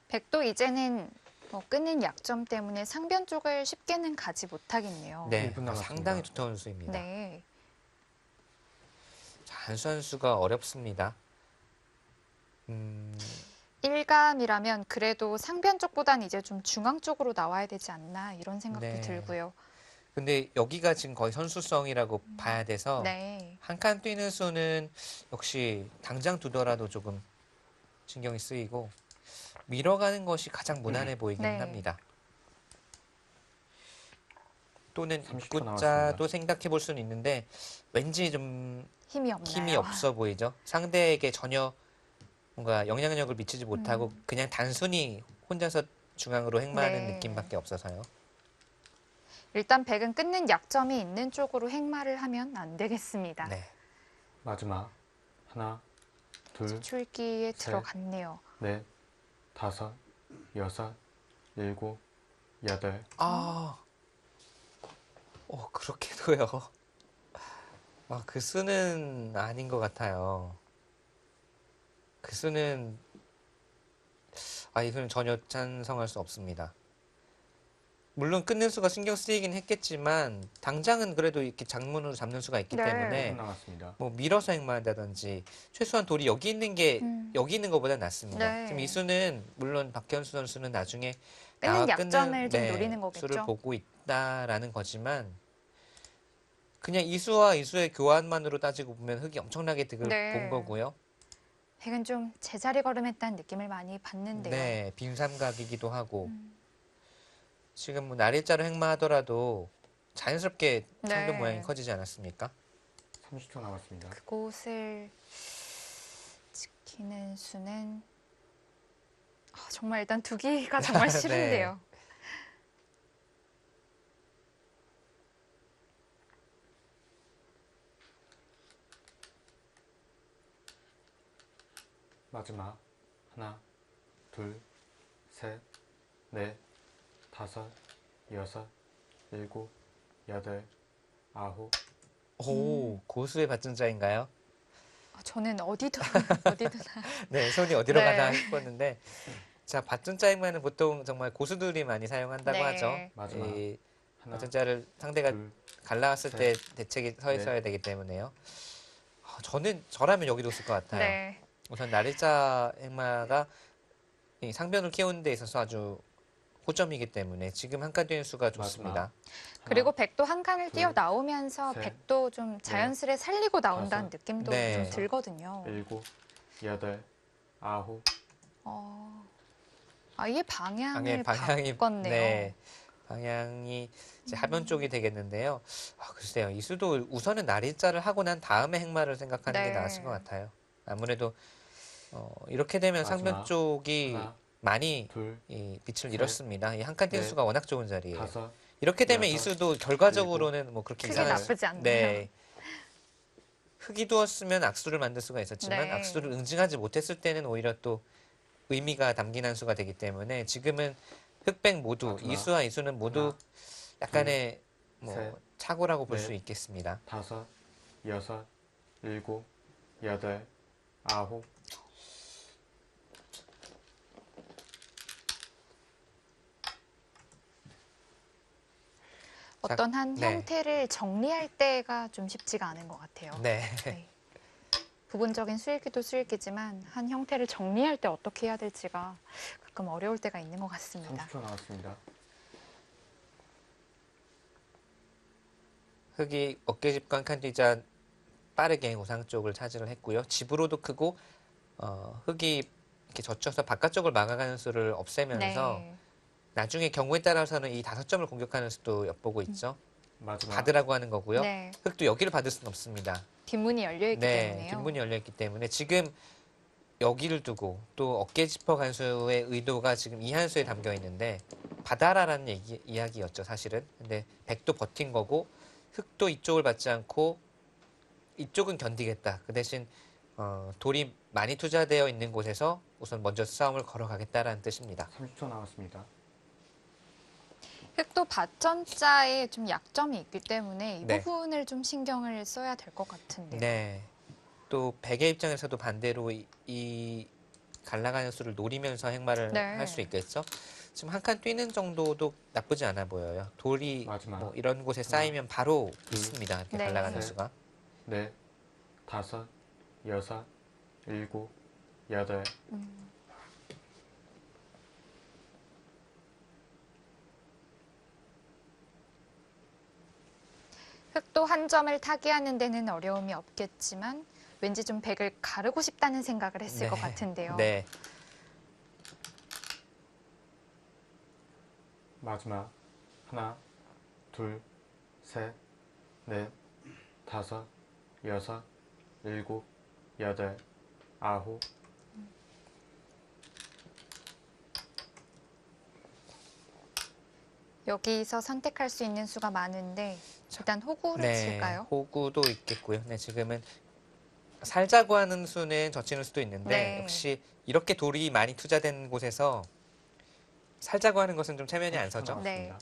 백도 이제는 뭐 끊는 약점 때문에 상변 쪽을 쉽게는 가지 못하겠네요. 네, 1분 남았습니다. 상당히 두터운 수입니다. 네. 자, 한수 한 수가 어렵습니다. 일감이라면 그래도 상변 쪽보단 이제 좀 중앙 쪽으로 나와야 되지 않나 이런 생각도 네. 들고요. 근데 여기가 지금 거의 선수성이라고 봐야 돼서 네. 한 칸 뛰는 수는 역시 당장 두더라도 조금 신경이 쓰이고 밀어가는 것이 가장 무난해 보이긴 네. 합니다. 또는 30초 입구자도 생각해 볼 수는 있는데 왠지 좀 힘이 없나요? 힘이 없어 보이죠. 상대에게 전혀 뭔가 영향력을 미치지 못하고 그냥 단순히 혼자서 중앙으로 행마하는 네. 느낌밖에 없어서요. 일단 백은 끊는 약점이 있는 쪽으로 행마를 하면 안 되겠습니다. 네. 마지막 하나, 둘, 출기에 셋. 들어갔네요. 넷, 다섯, 여섯, 일곱, 여덟. 그렇게도요. 그 수는 아닌 것 같아요. 그 수는, 이거는 전혀 찬성할 수 없습니다. 물론 끊는 수가 신경 쓰이긴 했겠지만, 당장은 그래도 이렇게 장문으로 잡는 수가 있기 네. 1분 때문에, 남았습니다. 뭐 밀어서 행마한다든지, 최소한 돌이 여기 있는 게, 여기 있는 것보다 낫습니다. 네. 지금 이 수는, 물론 박현수 선수는 나중에 끊는 나와 약점을 좀 네, 노리는 거겠죠. 수를 보고 있다라는 거지만, 그냥 이 수와 이 수의 교환만으로 따지고 보면 흙이 엄청나게 득을 네. 본 거고요. 백은 좀 제자리 걸음했다는 느낌을 많이 받는데요. 네, 빈삼각이기도 하고 지금 뭐 날일자로 행마하더라도 자연스럽게 상금 네. 모양이 커지지 않았습니까? 30초 남았습니다. 그곳을 지키는 수는 정말 일단 두기가 정말 네. 싫은데요. 마지막 하나, 둘, 셋, 넷, 다섯, 여섯, 일곱, 여덟, 아홉. 오, 고수의 받침자인가요? 저는 어디도 나. 네, 손이 어디로 네. 가나 싶었는데 자, 받침자 행마는 보통 정말 고수들이 많이 사용한다고 네. 하죠. 마지막. 이 하나, 받침자를 상대가 둘, 갈라왔을 셋, 때 대책이 서 넷. 있어야 되기 때문에요. 저라면 여기도 쓸 것 같아요. 네. 우선 날일자 행마가 이 상변을 키우는 데 있어서 아주 호점이기 때문에 지금 한 칸 뛰는 수가 좋습니다. 마지막. 그리고 백도 한 칸을 둘, 뛰어 나오면서 셋, 백도 좀 자연스레 살리고 나온다는 다섯, 느낌도 네. 좀 들거든요. 일곱, 여덟, 아홉. 아예 방향을 방향이 바꿨네요. 네, 방향이 이제 하변 쪽이 되겠는데요. 글쎄요, 이 수도 우선은 날일자를 하고 난 다음에 행마를 생각하는 게 네. 나았을 것 같아요. 아무래도 이렇게 되면 상변 마지막. 쪽이 하나, 많이 둘, 이 빛을 셋, 잃었습니다. 이 한 칸 뛴 넷, 수가 워낙 좋은 자리예요. 다섯, 이렇게 되면 이 여섯, 수도 결과적으로는 뭐 그렇게 크게 이상한 나쁘지 않네요. 네. 흙이 두었으면 악수를 만들 수가 있었지만 네. 악수를 응징하지 못했을 때는 오히려 또 의미가 담긴 한 수가 되기 때문에 지금은 흑백 모두 마지막. 이수와 이수는 모두 약간의 뭐 셋, 착오라고 볼 넷. 수 있겠습니다. 다섯, 여섯, 일곱, 여덟, 아홉. 어떤 한 네. 형태를 정리할 때가 좀 쉽지가 않은 것 같아요. 네. 네. 부분적인 수일기도 수일기지만 한 형태를 정리할 때 어떻게 해야 될지가 가끔 어려울 때가 있는 것 같습니다. 30초 남았습니다. 흙이 어깨집과 한칸 뛰자 빠르게 우상 쪽을 차지를 했고요. 집으로도 크고 흙이 이렇게 젖혀서 바깥쪽을 막아가는 수를 없애면서 네. 나중에 경우에 따라서는 이 5점을 공격하는 수도 엿보고 있죠. 마지막. 받으라고 하는 거고요. 네. 흙도 여기를 받을 수는 없습니다. 뒷문이 열려있기 때문에요. 뒷문이 열려있기 때문에 지금 여기를 두고 또 어깨 짚어 간수의 의도가 지금 이 한 수에 담겨 있는데 받아라라는 이야기였죠, 사실은. 근데 백도 버틴 거고 흙도 이쪽을 받지 않고 이쪽은 견디겠다. 그 대신 돌이 많이 투자되어 있는 곳에서 우선 먼저 싸움을 걸어가겠다라는 뜻입니다. 30초 남았습니다. 흙도 받전자에 좀 약점이 있기 때문에 이 네. 부분을 좀 신경을 써야 될 것 같은데요. 네. 또 백의 입장에서도 반대로 이 갈라가는 수를 노리면서 행마를 네. 할 수 있겠죠. 지금 한 칸 뛰는 정도도 나쁘지 않아 보여요. 돌이 마지막. 뭐 이런 곳에 하나, 쌓이면 바로 둘, 있습니다. 이렇게 네. 갈라가는 셋. 수가. 넷, 다섯, 여섯, 일곱, 여덟. 흙도 한 점을 타개하는 데는 어려움이 없겠지만 왠지 좀 백을 가르고 싶다는 생각을 했을 것 같은데요. 네. 마지막. 하나, 둘, 셋, 넷, 다섯, 여섯, 일곱, 여덟, 아홉. 여기서 선택할 수 있는 수가 많은데 일단 호구를 네, 칠까요? 호구도 있겠고요. 네, 지금은 살자고 하는 수는 젖히는 수도 있는데 네. 역시 이렇게 돌이 많이 투자된 곳에서 살자고 하는 것은 좀 체면이 안 30초 서죠. 남았습니다.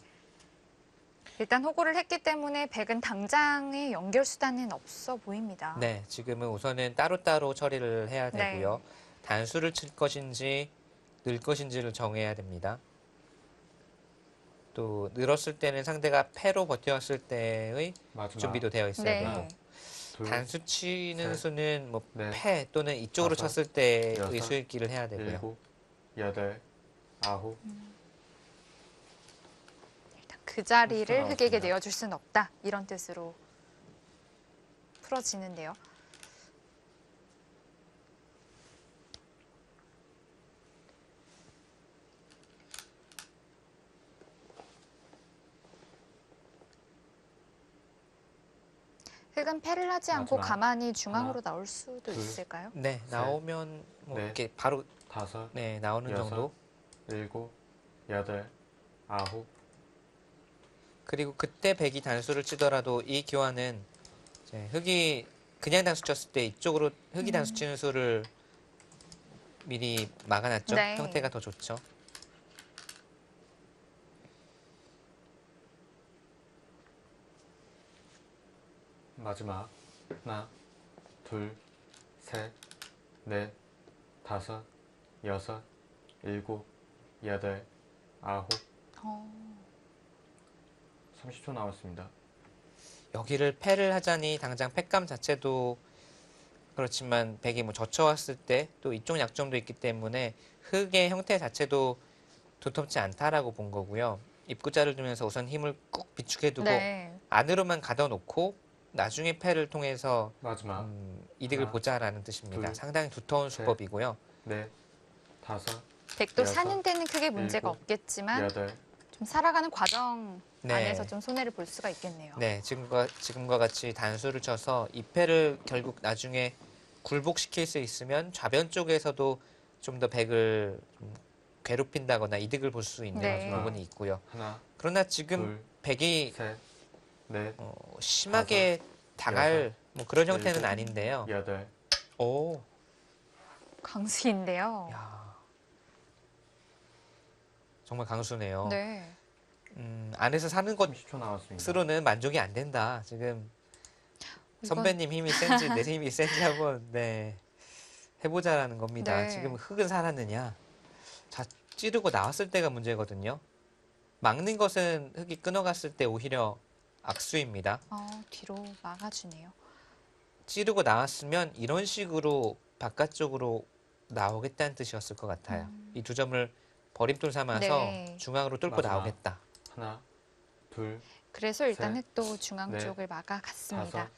일단 호구를 했기 때문에 백은 당장의 연결 수단은 없어 보입니다. 네, 지금은 우선은 따로따로 처리를 해야 네. 되고요. 단수를 칠 것인지 늘 것인지를 정해야 됩니다. 또 늘었을 때는 상대가 패로 버텨왔을 때의 마지막 준비도 되어 있어야 네. 되고 둘, 단수 치는 셋, 수는 뭐 넷, 패 또는 이쪽으로 다섯, 쳤을 때의 여섯, 수익기를 해야 되고요. 일곱, 여덟, 아홉, 일단 그 자리를 나왔습니다. 흑에게 내어줄 수는 없다. 이런 뜻으로 풀어지는데요. 흑은 패를 하지 않고 마지막. 가만히 중앙으로 하나, 나올 수도 둘, 있을까요? 네, 셋, 나오면 뭐 넷, 이렇게 바로 다섯, 네, 나오는 여섯, 정도. 일곱, 여덟, 아홉, 그리고 그때 백이 단수를 치더라도 이 교환은 이제 흑이 그냥 단수 쳤을 때 이쪽으로 흑이 단수 치는 수를 미리 막아놨죠. 네. 형태가 더 좋죠. 마지막 하나, 둘, 셋, 넷, 다섯, 여섯, 일곱, 여덟, 아홉, 어, 30초 남았습니다. 여기를 패를 하자니 당장 패감 자체도 그렇지만 백이 뭐 젖혀왔을 때 또 이쪽 약점도 있기 때문에 흑의 형태 자체도 두텁지 않다라고 본 거고요. 입구자를 두면서 우선 힘을 꾹 비축해두고 네. 안으로만 가둬놓고 나중에 패를 통해서 마지막 이득을 하나, 보자라는 뜻입니다. 둘, 상당히 두터운 셋, 수법이고요. 넷, 다섯, 백도 여섯, 사는 데는 크게 문제가 일곱, 없겠지만 여덟, 좀 살아가는 과정 네. 안에서 좀 손해를 볼 수가 있겠네요. 네, 지금과 같이 단수를 쳐서 이 패를 결국 나중에 굴복시킬 수 있으면 좌변 쪽에서도 좀 더 백을 좀 괴롭힌다거나 이득을 볼 수 있는 네. 부분이 있고요. 하나, 그러나 지금 둘, 백이 셋, 넷, 심하게 당할 뭐 그런 형태는 일곱, 아닌데요. 여덟, 오, 강수인데요. 야, 정말 강수네요. 네. 안에서 사는 30초 남았습니다. 것으로는 만족이 안 된다. 지금 이건- 선배님 힘이 센지 내 힘이 센지 한번 네 해보자라는 겁니다. 네. 지금 흑은 살았느냐? 자 찌르고 나왔을 때가 문제거든요. 막는 것은 흑이 끊어갔을 때 오히려 악수입니다. 뒤로 막아주네요. 찌르고 나왔으면 이런 식으로 바깥쪽으로 나오겠다는 뜻이었을 것 같아요. 이 두 점을 버림돌 삼아서 네. 중앙으로 뚫고 마지막. 나오겠다. 하나, 둘, 그래서 일단 셋, 흑도 중앙 넷, 쪽을 막아갔습니다. 다섯,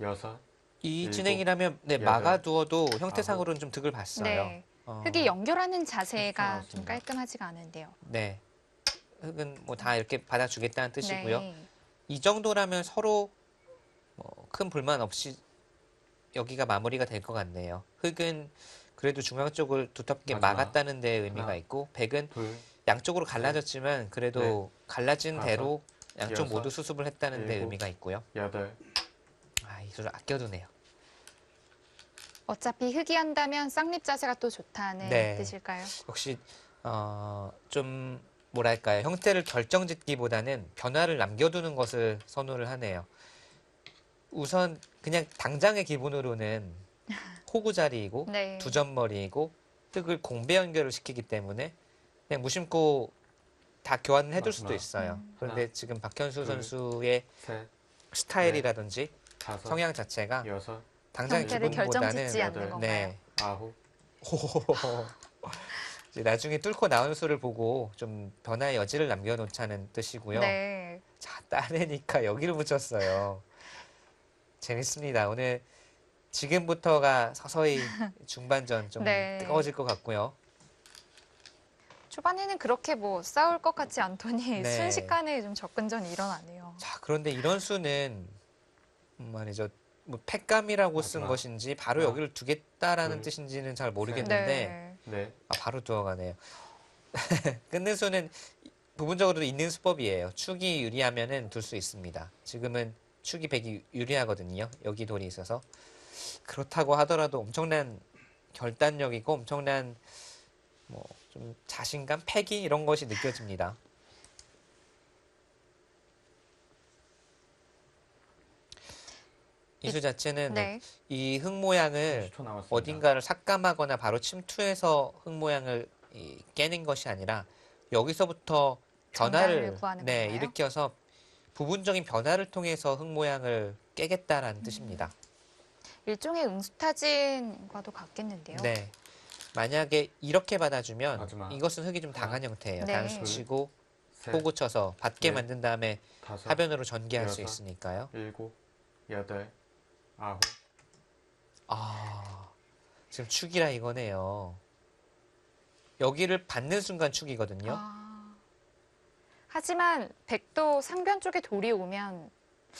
여섯, 이 일곱, 진행이라면 네, 여덟, 막아두어도 형태상으로는 좀 득을 봤어요. 네. 어, 흑이 연결하는 자세가 좀 나왔습니다. 깔끔하지가 않은데요. 네. 흑은 뭐 다 이렇게 받아주겠다는 뜻이고요. 네. 이 정도라면 서로 뭐 큰 불만 없이 여기가 마무리가 될 것 같네요. 흑은 그래도 중앙 쪽을 두텁게 마지막. 막았다는 데 의미가 하나, 있고 백은 둘, 양쪽으로 갈라졌지만 그래도 갈라진 다섯, 대로 양쪽 여섯, 모두 수습을 했다는 데 일곱, 의미가 있고요. 여덟, 아, 이 수를 아껴두네요. 어차피 흑이 한다면 쌍립 자세가 또 좋다는 네. 뜻일까요? 역시 좀 뭐랄까요, 형태를 결정짓기보다는 변화를 남겨두는 것을 선호를 하네요. 우선 그냥 당장의 기본으로는 호구 자리이고 네. 두 점머리이고 흑을 공배 연결을 시키기 때문에 그냥 무심코 다 교환을 해둘 수도 마지막. 있어요. 그런데 하나, 지금 박현수 둘, 선수의 셋, 스타일이라든지 다섯, 성향 자체가 여섯, 당장의 형태를 기본보다는 결정짓지 않는 여덟, 건가요? 네. 아홉, 이제 나중에 뚫고 나오는 수를 보고 좀 변화의 여지를 남겨놓자는 뜻이고요. 네. 자, 따내니까 여기를 붙였어요. 재밌습니다. 오늘 지금부터가 서서히 중반전 좀 네. 뜨거워질 것 같고요. 초반에는 그렇게 뭐 싸울 것 같지 않더니 네. 순식간에 좀 접근전이 일어나네요. 자, 그런데 이런 수는 말이죠. 뭐 팩감이라고 쓴 마지막. 것인지 바로 하나, 여기를 두겠다라는 둘, 뜻인지는 잘 모르겠는데 네. 넷, 바로 두어가네요. 끝는 수는 부분적으로도 있는 수법이에요. 축이 유리하면은 둘 수 있습니다. 지금은 축이 백이 유리하거든요. 여기 돌이 있어서. 그렇다고 하더라도 엄청난 결단력이고 엄청난 뭐 좀 자신감, 패기 이런 것이 느껴집니다. 이 수 자체는 네. 이 흙 모양을 30초 남았습니다. 어딘가를 삭감하거나 바로 침투해서 흙 모양을 깨는 것이 아니라 여기서부터 장단을 변화를 구하는 네, 건가요? 일으켜서 부분적인 변화를 통해서 흙 모양을 깨겠다라는 뜻입니다. 일종의 응수타진과도 같겠는데요. 네. 만약에 이렇게 받아주면 마지막. 이것은 흙이 좀 당한 형태예요. 네. 단수 치고 셋, 호구 쳐서 받게 넷, 만든 다음에 다섯, 하변으로 전개할 수 여섯. 있으니까요. 일곱, 여덟, 아홉. 아, 지금 축이라 이거네요. 여기를 받는 순간 축이거든요. 아, 하지만 백도 상변 쪽에 돌이 오면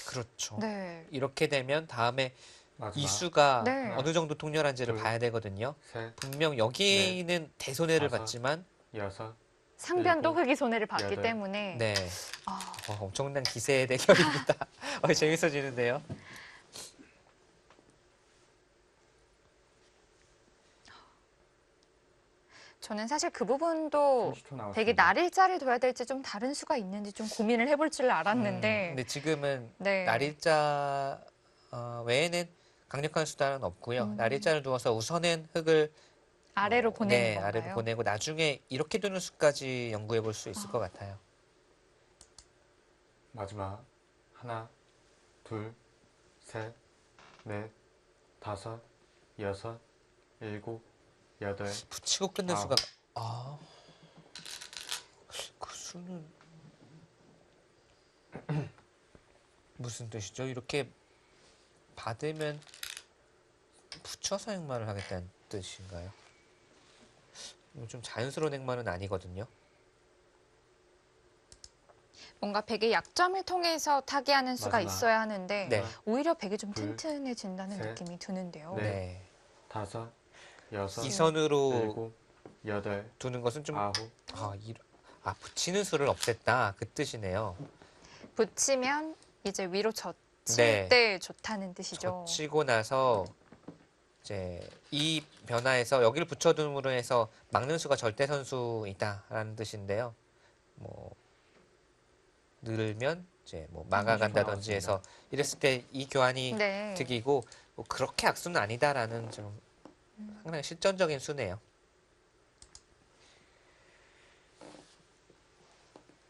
그렇죠. 네. 이렇게 되면 다음에 마지막. 이 수가 네. 어느 정도 통렬한지를 둘. 봐야 되거든요. 셋, 분명 여기는 대손해를 다섯. 받지만 여섯, 상변도 일곱, 흙이 손해를 봤기 여덟. 때문에 네. 아, 엄청난 기세의 대결입니다. 재밌어지는데요. 저는 사실 그 부분도 30초 남았습니다. 되게 날일자를 둬야 될지 좀 다른 수가 있는지 좀 고민을 해볼 줄 알았는데 근데 지금은 네. 날일자 외에는 강력한 수단은 없고요. 날일자를 두어서 우선은 흙을 아래로 보내는 네, 건가요? 아래로 보내고 나중에 이렇게 두는 수까지 연구해 볼 수 있을 것 같아요. 마지막. 하나, 둘, 셋, 넷, 다섯, 여섯, 일곱, 여덟. 붙이고 끊는 아홉. 수가 그 수는 무슨 뜻이죠? 이렇게 받으면 붙여서 행마를 하겠다는 뜻인가요? 이거 좀 자연스러운 행마는 아니거든요. 뭔가 백의 약점을 통해서 타개하는 수가 마지막. 있어야 하는데 네. 오히려 백이 좀 둘, 튼튼해진다는 셋, 느낌이 드는데요. 넷. 네. 다섯, 여섯, 이 선으로 일곱, 여덟, 두는 것은 좀 아홉. 붙이는 수를 없앴다 그 뜻이네요. 붙이면 이제 위로 젖힐 네. 때 좋다는 뜻이죠. 젖히고 나서 이제 이 변화에서 여기를 붙여둠으로 해서 막는 수가 절대 선수이다라는 뜻인데요. 뭐 늘면 이제 뭐 막아간다든지 해서 이랬을 때 이 교환이 네. 득이고 뭐 그렇게 악수는 아니다라는 좀 상당히 실전적인 수네요.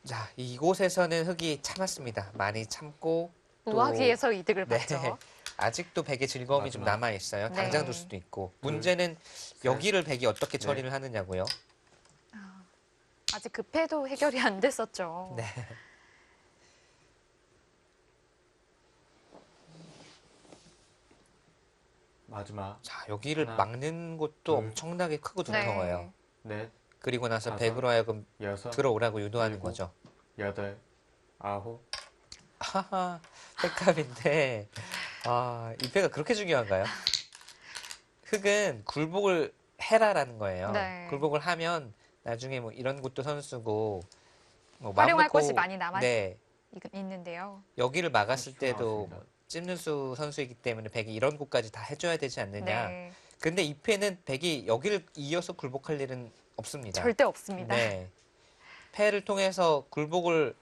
자, 이곳에서는 흙이 참았습니다. 많이 참고 또 우하기에서 이득을 네. 봤죠. 아직도 백의 즐거움이 좀 마지막. 남아 있어요. 네. 당장 둘 수도 있고. 둘, 문제는 여기를 백이 어떻게 넷. 처리를 하느냐고요. 아직 급해도 해결이 안 됐었죠. 네. 마지막. 자, 여기를 하나, 막는 곳도 둘, 엄청나게 크고 네. 두터워요. 넷, 그리고 나서 다섯, 백으로 하여금 여섯, 들어오라고 유도하는 일곱. 거죠. 여덟, 아홉. 하하, 백합인데, 이 패가 그렇게 중요한가요? 흙은 굴복을 해라라는 거예요. 네. 굴복을 하면 나중에 뭐 이런 곳도 선수고, 뭐 마음 활용할 놓고, 곳이 많이 남아 네, 있는데요. 여기를 막았을 30초 때도 남았습니다. 뭐 찝는수 선수이기 때문에 백이 이런 곳까지 다 해줘야 되지 않느냐. 네. 근데 이 패는 백이 여기를 이어서 굴복할 일은 없습니다. 절대 없습니다. 네. 패를 통해서 굴복을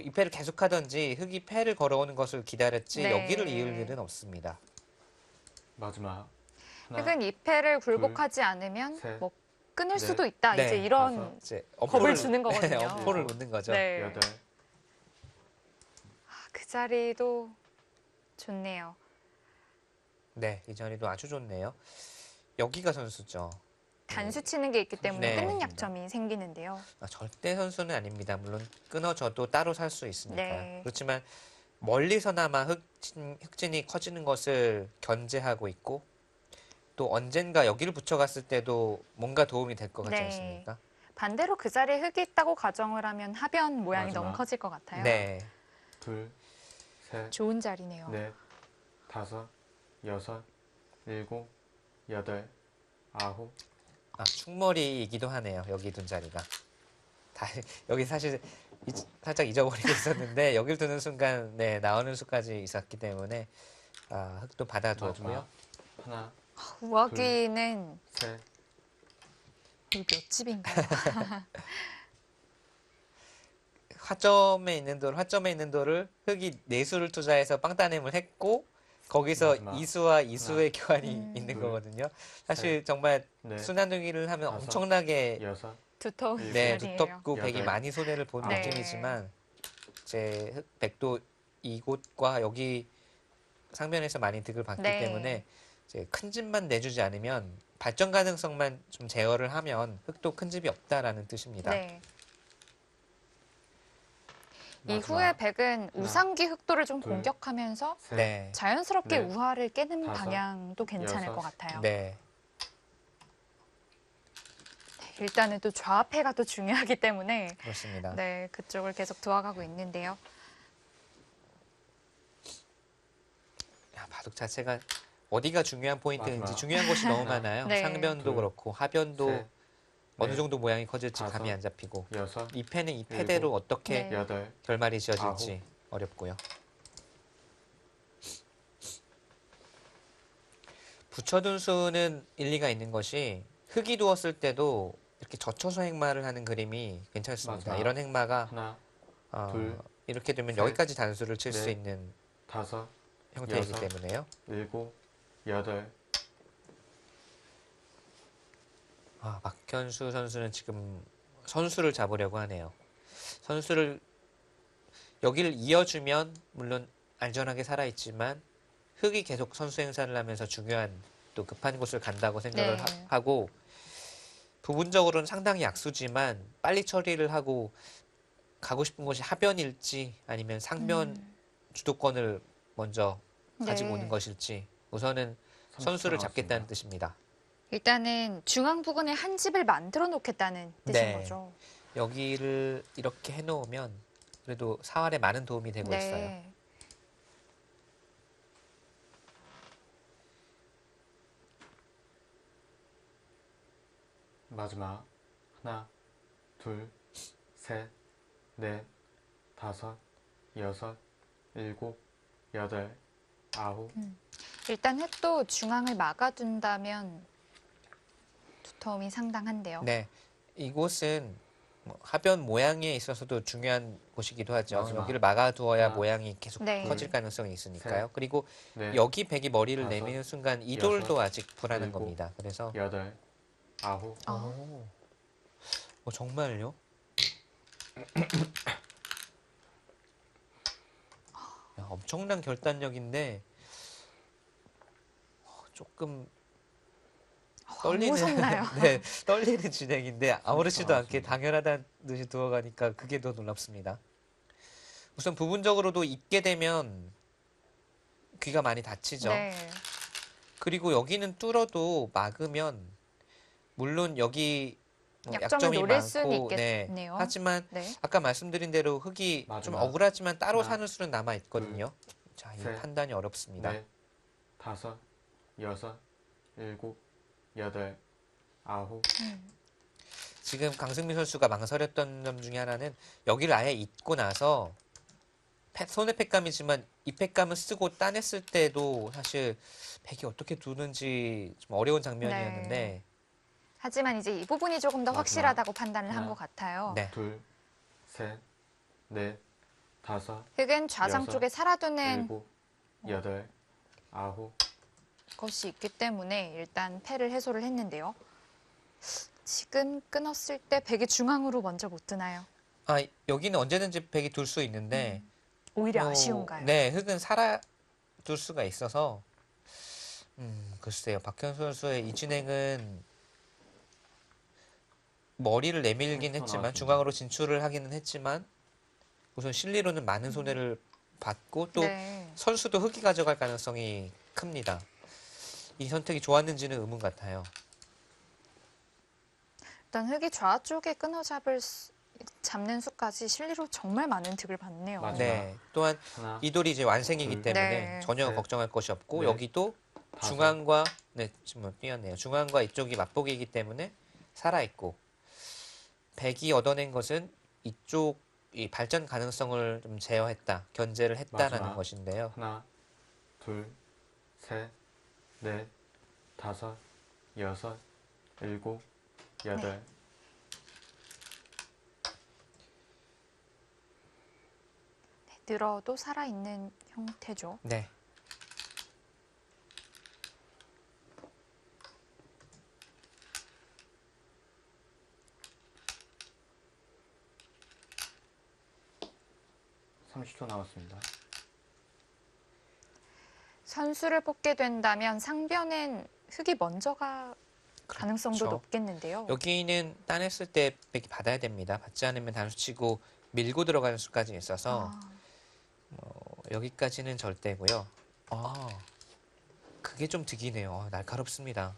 이 패를 계속하든지 흙이 패를 걸어오는 것을 기다렸지 네. 여기를 이을 일은 없습니다. 마지막. 하나, 흙은 이 패를 굴복하지 않으면 셋, 뭐 끊을 넷, 수도 있다. 네, 이제 이런 다섯, 이제 겁을 주는 거거든요. 엄포를 놓는 거죠. 네. 여덟. 그 자리도 좋네요. 네, 이 자리도 아주 좋네요. 여기가 선수죠. 단수 치는 게 있기 때문에 네. 끊는 약점이 생기는데요. 절대 선수는 아닙니다. 물론 끊어져도 따로 살 수 있으니까요. 네. 그렇지만 멀리서나마 흑진이 커지는 것을 견제하고 있고 또 언젠가 여기를 붙여갔을 때도 뭔가 도움이 될 것 같지 네. 않습니까? 반대로 그 자리에 흙이 있다고 가정을 하면 하변 모양이 마지막. 너무 커질 것 같아요. 네. 둘, 셋, 좋은 자리네요. 넷, 다섯, 여섯, 일곱, 여덟, 아홉. 충머리이기도 하네요. 여기 둔 자리가. 다 여기 사실 살짝 잊어버리고 있었는데 여길 두는 순간 네, 나오는 수까지 있었기 때문에 흙도 받아두었고요. 마지막 하나, 우아기는 셋, 이몇 집인가요? 화점에 있는 돌을 흙이 4수를 투자해서 빵따냄을 했고 거기서 마지막 이수와 이수의 교환이 있는 둘, 거거든요. 사실 정말 넷, 순환두기를 하면 다섯, 엄청나게 여섯, 두터운 네, 자리예요. 두텁고 백이 여덟, 많이 손해를 본 네. 느낌이지만 제 백도 이곳과 여기 상면에서 많이 득을 받기 네. 때문에 이제 큰 집만 내주지 않으면 발전 가능성만 좀 제어를 하면 흙도 큰 집이 없다라는 뜻입니다. 네. 마지막 이후에 백은 우상기 흑도를 좀 둘, 공격하면서 셋, 네, 자연스럽게 넷, 우화를 깨는 다섯, 방향도 괜찮을 여섯, 것 같아요. 네, 일단은 또 좌패가 또 중요하기 때문에 그렇습니다. 네, 그쪽을 계속 도와가고 있는데요. 야, 바둑 자체가 어디가 중요한 포인트인지 마지막. 중요한 곳이 너무 하나, 많아요. 네. 상변도 둘, 그렇고 하변도 셋, 어느 넷, 정도 모양이 커질지 다섯, 감이 안 잡히고 여섯, 이 패는 이 패대로 일곱, 어떻게 네. 여덟, 결말이 지어질지 어렵고요. 붙여둔 수는 일리가 있는 것이 흙이 두었을 때도 이렇게 젖혀서 행마를 하는 그림이 괜찮습니다. 마지막. 이런 행마가 하나, 어, 둘, 이렇게 되면 셋, 여기까지 단수를 칠 수 넷, 있는 다섯, 형태이기 여섯, 때문에요. 일곱, 여덟, 박현수 선수는 지금 선수를 잡으려고 하네요. 선수를 여기를 이어주면 물론 안전하게 살아있지만 흙이 계속 선수 행사를 하면서 중요한 또 급한 곳을 간다고 생각을 네. 하고 부분적으로는 상당히 약수지만 빨리 처리를 하고 가고 싶은 곳이 하변일지 아니면 상변 주도권을 먼저 가지고 네. 오는 것일지 우선은 선수를 잡겠다는 뜻입니다. 일단은 중앙 부근에 한 집을 만들어 놓겠다는 뜻인 네. 거죠. 여기를 이렇게 해놓으면 그래도 사활에 많은 도움이 되고 있어요. 네. 마지막 하나, 둘, 셋, 넷, 다섯, 여섯, 일곱, 여덟, 아홉, 일단 흙도 중앙을 막아둔다면 두터움이 상당한데요. 네, 이곳은 뭐 하변 모양에 있어서도 중요한 곳이기도 하죠. 마지막. 여기를 막아두어야 하나, 모양이 계속 네. 커질 가능성이 있으니까요. 셋, 그리고 넷, 여기 백이 머리를 다섯, 내미는 순간 이 돌도 여섯, 아직 불안한 일곱, 겁니다. 그래서 여덟, 아홉, 정말요? 야, 엄청난 결단력인데 조금 떨리는 무섭나요? 네, 떨리는 진행인데 아무렇지도 그렇죠, 않게 맞습니다. 당연하다는 듯이 두어가니까 그게 더 놀랍습니다. 우선 부분적으로도 입게 되면 귀가 많이 다치죠. 네. 그리고 여기는 뚫어도 막으면 물론 여기 뭐 약점을 약점이 노릴 수는 많고 있겠네요. 하지만 네. 아까 말씀드린 대로 흙이 좀 마지막. 억울하지만 따로 하나, 사는 수는 남아 있거든요. 자, 이 셋, 판단이 어렵습니다. 넷, 다섯, 여섯, 일곱, 여덟, 아홉, 지금 강승민 선수가 망설였던 점 중에 하나는 여기를 아예 잊고 나서 손의 팩감이지만 이 팩감을 쓰고 따냈을 때도 사실 백이 어떻게 두는지 좀 어려운 장면이었는데 네. 하지만 이제 이 부분이 조금 더 마지막. 확실하다고 판단을 한 하나, 것 같아요. 네. 둘, 셋, 넷, 다섯, 흙은 좌상 여섯, 쪽에 살아두는 일곱, 여덟, 아홉, 것이 있기 때문에 일단 패를 해소를 했는데요. 지금 끊었을 때 백이 중앙으로 먼저 못 드나요? 여기는 언제든지 백이 둘 수 있는데 오히려 아쉬운가요? 네, 흙은 살아둘 수가 있어서 글쎄요. 박현수 선수의 이 진행은 머리를 내밀긴 펜스터 했지만 나왔습니다. 중앙으로 진출을 하기는 했지만 우선 실리로는 많은 손해를 받고 또 네. 선수도 흙이 가져갈 가능성이 큽니다. 이 선택이 좋았는지는 의문 같아요. 일단 흙이 좌쪽에 잡는 수까지 실리로 정말 많은 득을 받네요. 맞아요. 네. 또한 하나, 이 돌이 이제 완생이기 둘, 때문에 네. 전혀 셋, 걱정할 것이 없고 넷, 여기도 다섯, 중앙과 네, 지금 뛰었네요. 중앙과 이쪽이 맞보기이기 때문에 살아 있고 백이 얻어낸 것은 이쪽 이 발전 가능성을 좀 제어했다, 견제를 했다라는 마지막. 것인데요. 하나, 둘, 셋, 넷, 다섯, 여섯, 일곱, 여덟. 늘어도 살아있는 형태죠. 네. 삼십 초 남았습니다. 선수를 뽑게 된다면 상변엔 흑이 먼저가 가능성도 그렇죠. 높겠는데요. 여기는 따냈을 때 백이 받아야 됩니다. 받지 않으면 단수치고 밀고 들어가는 수까지 있어서 아, 여기까지는 절대고요. 그게 좀 득이네요. 날카롭습니다.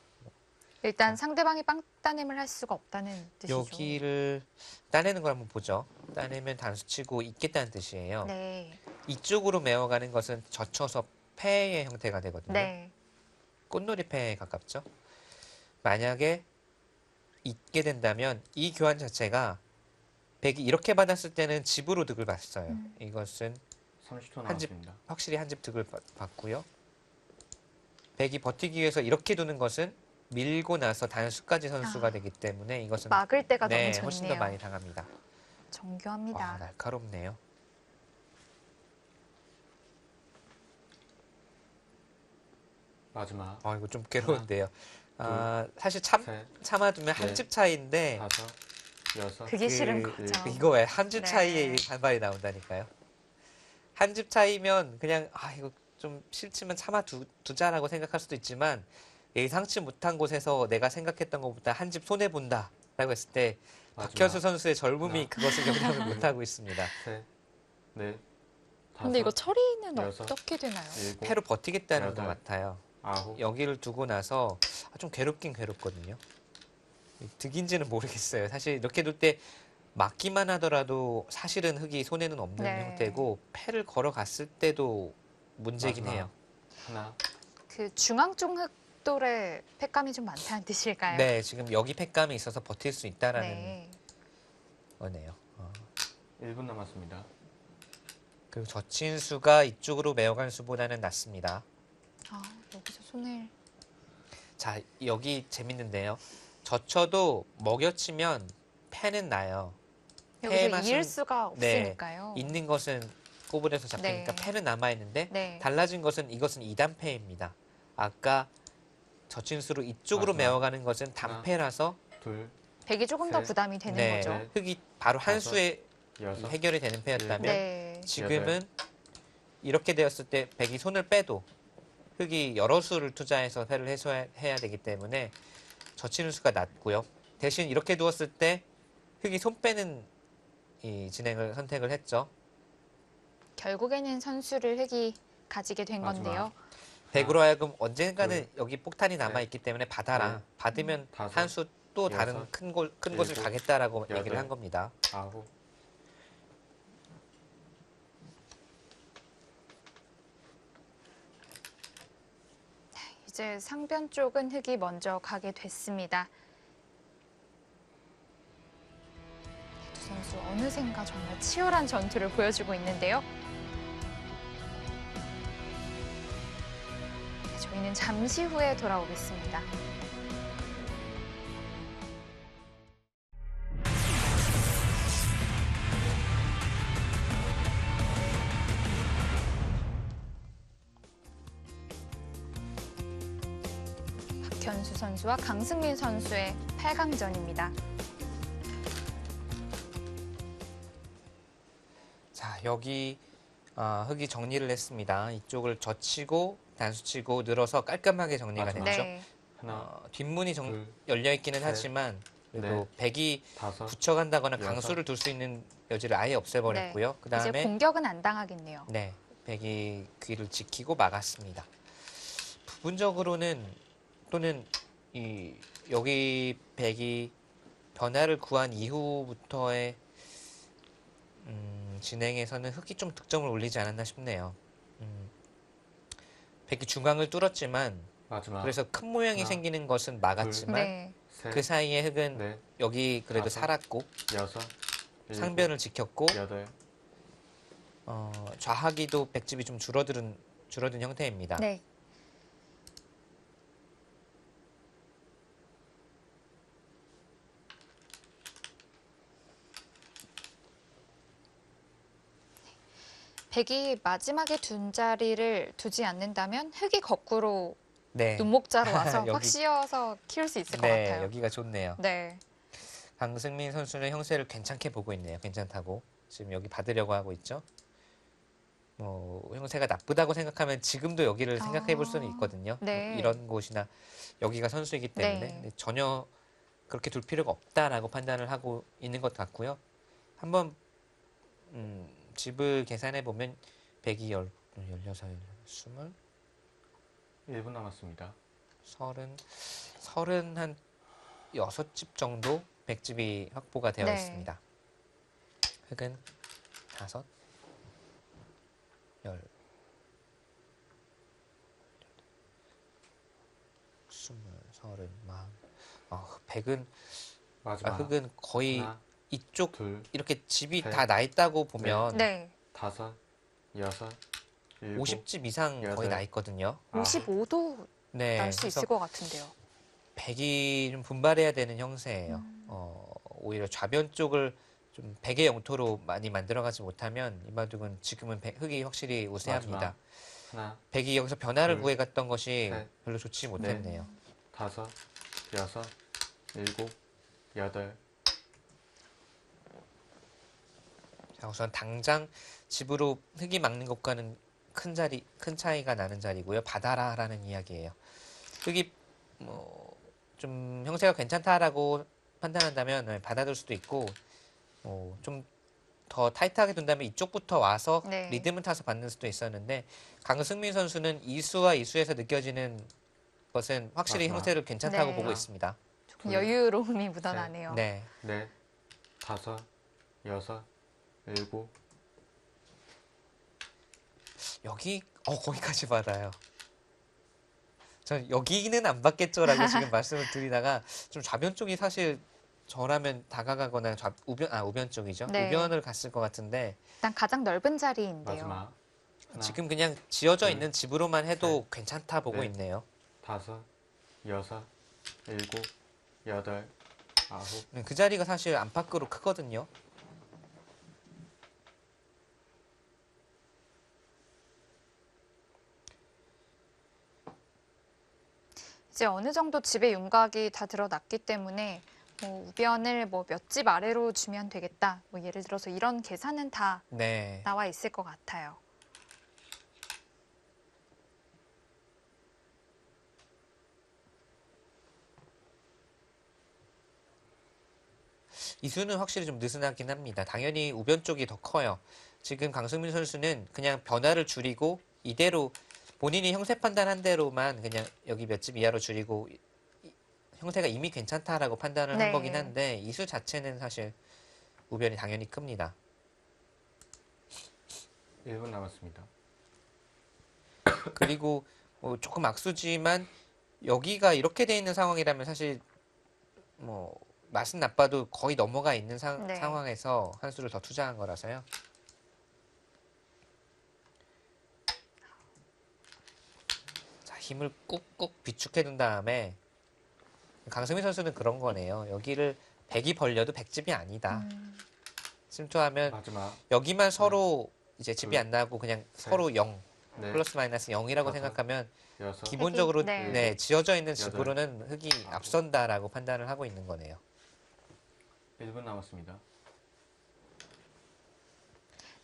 일단 상대방이 빵 따냄을 할 수가 없다는 뜻이죠. 여기를 따내는 걸 한번 보죠. 따내면 단수치고 있겠다는 뜻이에요. 네. 이쪽으로 메어가는 것은 젖혀서 패의 형태가 되거든요. 네. 꽃놀이 패에 가깝죠. 만약에 있게 된다면 이 교환 자체가 백이 이렇게 받았을 때는 집으로 득을 봤어요. 이것은 30초 한 집. 남았습니다. 확실히 한 집 득을 받고요. 백이 버티기 위해서 이렇게 두는 것은 밀고 나서 단수까지 선수가 되기 때문에 이것은 막을 때가 네, 너무 좋네요. 훨씬 더 많이 당합니다. 정교합니다. 날카롭네요. 마지막. 이거 좀 괴로운데요. 사실 셋, 참아두면 한 넷, 집 차이인데 다섯, 여섯. 그게 싫은 거죠. 이거 왜 한 집 네. 차이에 반발이 나온다니까요. 한 집 차이면 그냥 이거 좀 싫지만 두자라고 생각할 수도 있지만 예상치 못한 곳에서 내가 생각했던 것보다 한 집 손해 본다라고 했을 때 마지막. 박현수 선수의 젊음이 하나. 그것을 용납을 못하고 있습니다. 셋, 넷, 다섯, 근데 이거 처리는 여섯, 어떻게 되나요? 일곱, 패로 버티겠다는 것 여덟. 같아요. 아홉. 여기를 두고 나서 좀 괴롭긴 괴롭거든요. 득인지는 모르겠어요. 사실 이렇게 둘 때 맞기만 하더라도 사실은 흑이 손해는 없는 네. 형태고 패를 걸어갔을 때도 문제긴 마지막. 해요. 하나, 그 중앙 쪽 흑돌에 팩감이 좀 많다는 뜻일까요? 네, 지금 여기 팩감이 있어서 버틸 수 있다라는 네. 거네요. 1분 남았습니다. 그리고 젖힌수가 이쪽으로 메어간 수보다는 낫습니다. 여기서 손을 자, 여기 재밌는데요. 젖혀도 먹여치면 패는 나요. 패의 여기서 맛은- 이을 수가 네, 없으니까요. 있는 것은 꼬불에서 잡히니까 네. 패는 남아있는데 네. 달라진 것은 이것은 2단패입니다. 아까 젖힌수로 이쪽으로 마지막. 메어가는 것은 단패라서 둘, 백이 조금 더 셋, 부담이 되는 네, 거죠. 네. 흑이 바로 한 다섯, 수에 여섯, 해결이 되는 패였다면 네. 지금은 이렇게 되었을 때 백이 손을 빼도 흑이 여러 수를 투자해서 패를 해소해야 되기 때문에 젖히는 수가 낮고요. 대신 이렇게 두었을 때 흑이 손 빼는 이 진행을 선택을 했죠. 결국에는 선수를 흑이 가지게 된 마지막. 건데요. 백으로 하여금 언젠가는 둘, 여기 폭탄이 남아있기 때문에 받아라. 넷, 받으면 다섯, 한 수 또 다른 여섯, 큰 곳을 일곱, 가겠다라고 여덟. 얘기를 한 겁니다. 아홉. 이제 상변 쪽은 흑이 먼저 가게 됐습니다. 두 선수 어느샌가 정말 치열한 전투를 보여주고 있는데요. 저희는 잠시 후에 돌아오겠습니다. 박현수 선수와 강승민 선수의 8강전입니다. 자, 여기 흑이 정리를 했습니다. 이쪽을 젖히고 단수치고 늘어서 깔끔하게 정리가 마지막. 됐죠. 네. 하나, 뒷문이 둘, 열려 있기는 셋, 하지만 그래도 넷, 백이 다섯, 붙여간다거나 여섯. 강수를 둘 수 있는 여지를 아예 없애버렸고요. 그 이제 다음에 공격은 안 당하겠네요. 네, 백이 귀를 지키고 막았습니다. 부분적으로는 또는 여기 백이 변화를 구한 이후부터의 진행에서는 흑이 좀 득점을 올리지 않았나 싶네요. 백이 중앙을 뚫었지만 마지막. 그래서 큰 모양이 하나, 생기는 것은 막았지만 네. 셋, 그 사이에 흙은 넷, 여기 그래도 다섯, 살았고 여섯, 일곱, 상변을 지켰고 여덟, 좌하기도 백집이 좀 줄어든 형태입니다. 네. 백이 마지막에 둔 자리를 두지 않는다면 흙이 거꾸로 네. 눈목자로 와서 여기- 확 씌어서 키울 수 있을 것 네, 같아요. 여기가 좋네요. 네. 강승민 선수는 형세를 괜찮게 보고 있네요. 괜찮다고. 지금 여기 받으려고 하고 있죠. 뭐 형세가 나쁘다고 생각하면 지금도 여기를 생각해 볼 수는 있거든요. 네. 뭐 이런 곳이나 여기가 선수이기 때문에 네. 근데 전혀 그렇게 둘 필요가 없다라고 판단을 하고 있는 것 같고요. 한번 집을 계산해 보면 100이 16, 20, 1분 남았습니다. 30 한 6집 정도 백집이 확보가 되어 네. 있습니다. 흙은 5, 10, 20, 30, 40. 백은 마지막 흙은 거의 하나, 이쪽 둘, 이렇게 집이 셋, 다 나 있다고 보면 네. 다섯, 여섯, 일곱, 50집 이상 거의 여덟, 나 있거든요. 아홉, 55도 네, 날 수 그래서 있을 것 같은데요. 백이 좀 분발해야 되는 형세예요. 오히려 좌변 쪽을 좀 백의 영토로 많이 만들어가지 못하면 이 바둑은 지금은 흙이 확실히 우세합니다. 마지막 하나, 백이 여기서 변화를 둘, 구해갔던 것이 셋, 별로 좋지 못했네요. 다섯, 여섯, 일곱, 여덟, 자, 우선 당장 집으로 흙이 막는 것과는 큰 차이가 나는 자리고요. 받아라라는 이야기예요. 흙이 좀 형세가 괜찮다라고 판단한다면 받아둘 수도 있고 좀 더 타이트하게 둔다면 이쪽부터 와서 네. 리듬을 타서 받는 수도 있었는데 강승민 선수는 이수와 이수에서 느껴지는 것은 확실히 마지막. 형세를 괜찮다고 네. 보고 있습니다. 조금 여유로움이 묻어나네요. 네. 넷, 다섯, 여섯, 일곱, 여기 거기까지 받아요. 전 여기는 안 받겠죠라고 지금 말씀을 드리다가 좀 좌변 쪽이 사실 저라면 다가가거나 우변 쪽이죠. 네. 우변을 갔을 것 같은데 일단 가장 넓은 자리인데요. 마지막 하나, 지금 그냥 지어져 둘, 있는 집으로만 해도 괜찮다 보고 넷. 있네요. 다섯, 여섯, 일곱, 여덟, 아홉, 그 자리가 사실 안팎으로 크거든요. 이제 어느 정도 집의 윤곽이 다 드러났기 때문에 우변을 몇 집 아래로 주면 되겠다. 예를 들어서 이런 계산은 다 네. 나와 있을 것 같아요. 이수는 확실히 좀 느슨하긴 합니다. 당연히 우변 쪽이 더 커요. 지금 강승민 선수는 그냥 변화를 줄이고 이대로 본인이 형세 판단한 대로만 그냥 여기 몇 집 이하로 줄이고 형세가 이미 괜찮다라고 판단을 네. 한 거긴 한데 이수 자체는 사실 우변이 당연히 큽니다. 1분 남았습니다. 그리고 조금 악수지만 여기가 이렇게 돼 있는 상황이라면 사실 맛은 나빠도 거의 넘어가 있는 네. 상황에서 한 수를 더 투자한 거라서요. 자, 힘을 꾹꾹 비축해 둔 다음에 강승민 선수는 그런 거네요. 여기를 100이 벌려도 100집이 아니다. 침투하면 마지막 여기만 서로 이제 집이 둘, 안 나고 그냥 셋, 서로 0, 넷, 플러스 마이너스 0이라고 다섯, 생각하면 여섯, 기본적으로 네. 네, 지어져 있는 여덟, 집으로는 흙이 아홉. 앞선다라고 판단을 하고 있는 거네요. 1분 남았습니다.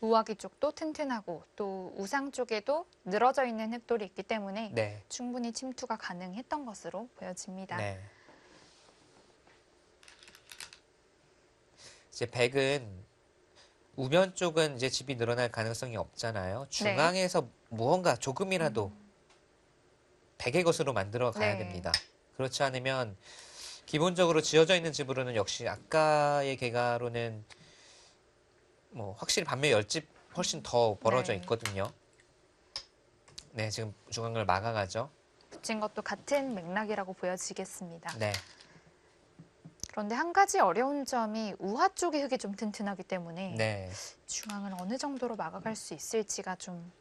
우아기 쪽도 튼튼하고 또 우상 쪽에도 늘어져 있는 흙돌이 있기 때문에 네. 충분히 침투가 가능했던 것으로 보여집니다. 네. 이제 백은 우변 쪽은 이제 집이 늘어날 가능성이 없잖아요. 중앙에서 무언가 조금이라도 백의 것으로 만들어 가야 네. 됩니다. 그렇지 않으면 기본적으로 지어져 있는 집으로는 역시 아까의 개가로는 확실히 반면 10집 훨씬 더 벌어져 네. 있거든요. 네, 지금 중앙을 막아가죠. 붙인 것도 같은 맥락이라고 보여지겠습니다. 네. 그런데 한 가지 어려운 점이 우하 쪽의 흙이 좀 튼튼하기 때문에 네, 중앙을 어느 정도로 막아갈 수 있을지가 좀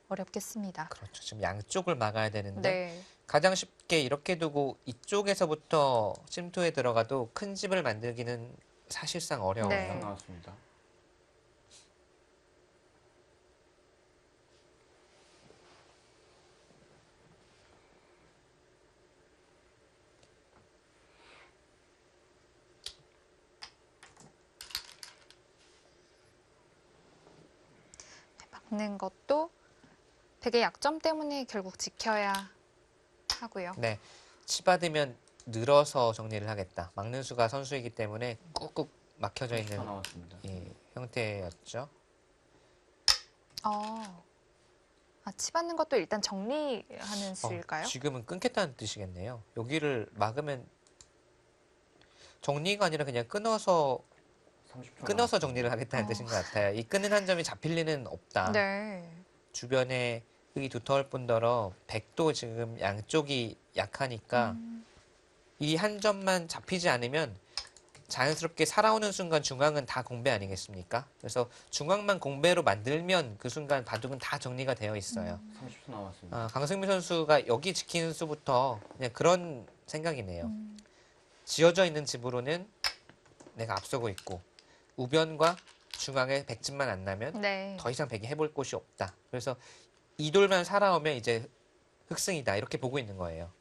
어렵겠습니다. 그렇죠. 지금 양쪽을 막아야 되는데 네. 가장 쉽게 이렇게 두고 이쪽에서부터 침투에 들어가도 큰 집을 만들기는 사실상 어려워요. 네. 10초 나왔습니다. 막는 것도 백의 약점 때문에 결국 지켜야 하고요. 네, 치받으면 늘어서 정리를 하겠다. 막는 수가 선수이기 때문에 꾹꾹 막혀져 30초 있는 나왔습니다. 이 형태였죠. 치받는 것도 일단 정리하는 수일까요? 지금은 끊겠다는 뜻이겠네요. 여기를 막으면 정리가 아니라 그냥 30초 끊어서 나왔습니다. 정리를 하겠다는 뜻인 것 같아요. 이 끊는 한 점이 잡힐 리는 없다. 네. 주변에 흙이 두터울 뿐더러 백도 지금 양쪽이 약하니까 이 한 점만 잡히지 않으면 자연스럽게 살아오는 순간 중앙은 다 공배 아니겠습니까? 그래서 중앙만 공배로 만들면 그 순간 바둑은 다 정리가 되어 있어요. 30초 나왔습니다. 강승민 선수가 여기 지키는 수부터 그냥 그런 생각이네요. 지어져 있는 집으로는 내가 앞서고 있고 우변과 중앙에 백집만 안 나면 네. 더 이상 백이 해볼 곳이 없다. 그래서 이 돌만 살아오면 이제 흑승이다. 이렇게 보고 있는 거예요.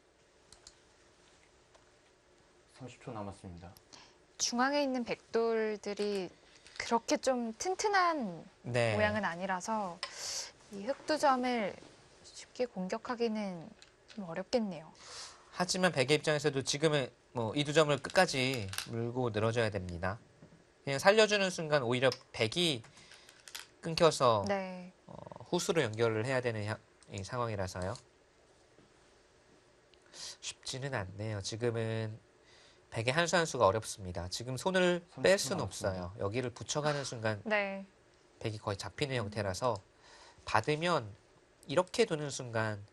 30초 남았습니다. 중앙에 있는 백돌들이 그렇게 좀 튼튼한 네. 모양은 아니라서 이 흑두점을 쉽게 공격하기는 좀 어렵겠네요. 하지만 백의 입장에서도 지금은 뭐 이 두 점을 끝까지 물고 늘어져야 됩니다. 그냥 살려주는 순간 오히려 백이 끊겨서 네. 후수로 연결을 해야 되는 이 상황이라서요. 쉽지는 않네요. 지금은 백의 한 수 한 수가 어렵습니다. 지금 손을 뺄 30초 수는 남았습니다. 없어요. 여기를 붙여가는 순간 네. 백이 거의 잡히는 형태라서 받으면 이렇게 두는 순간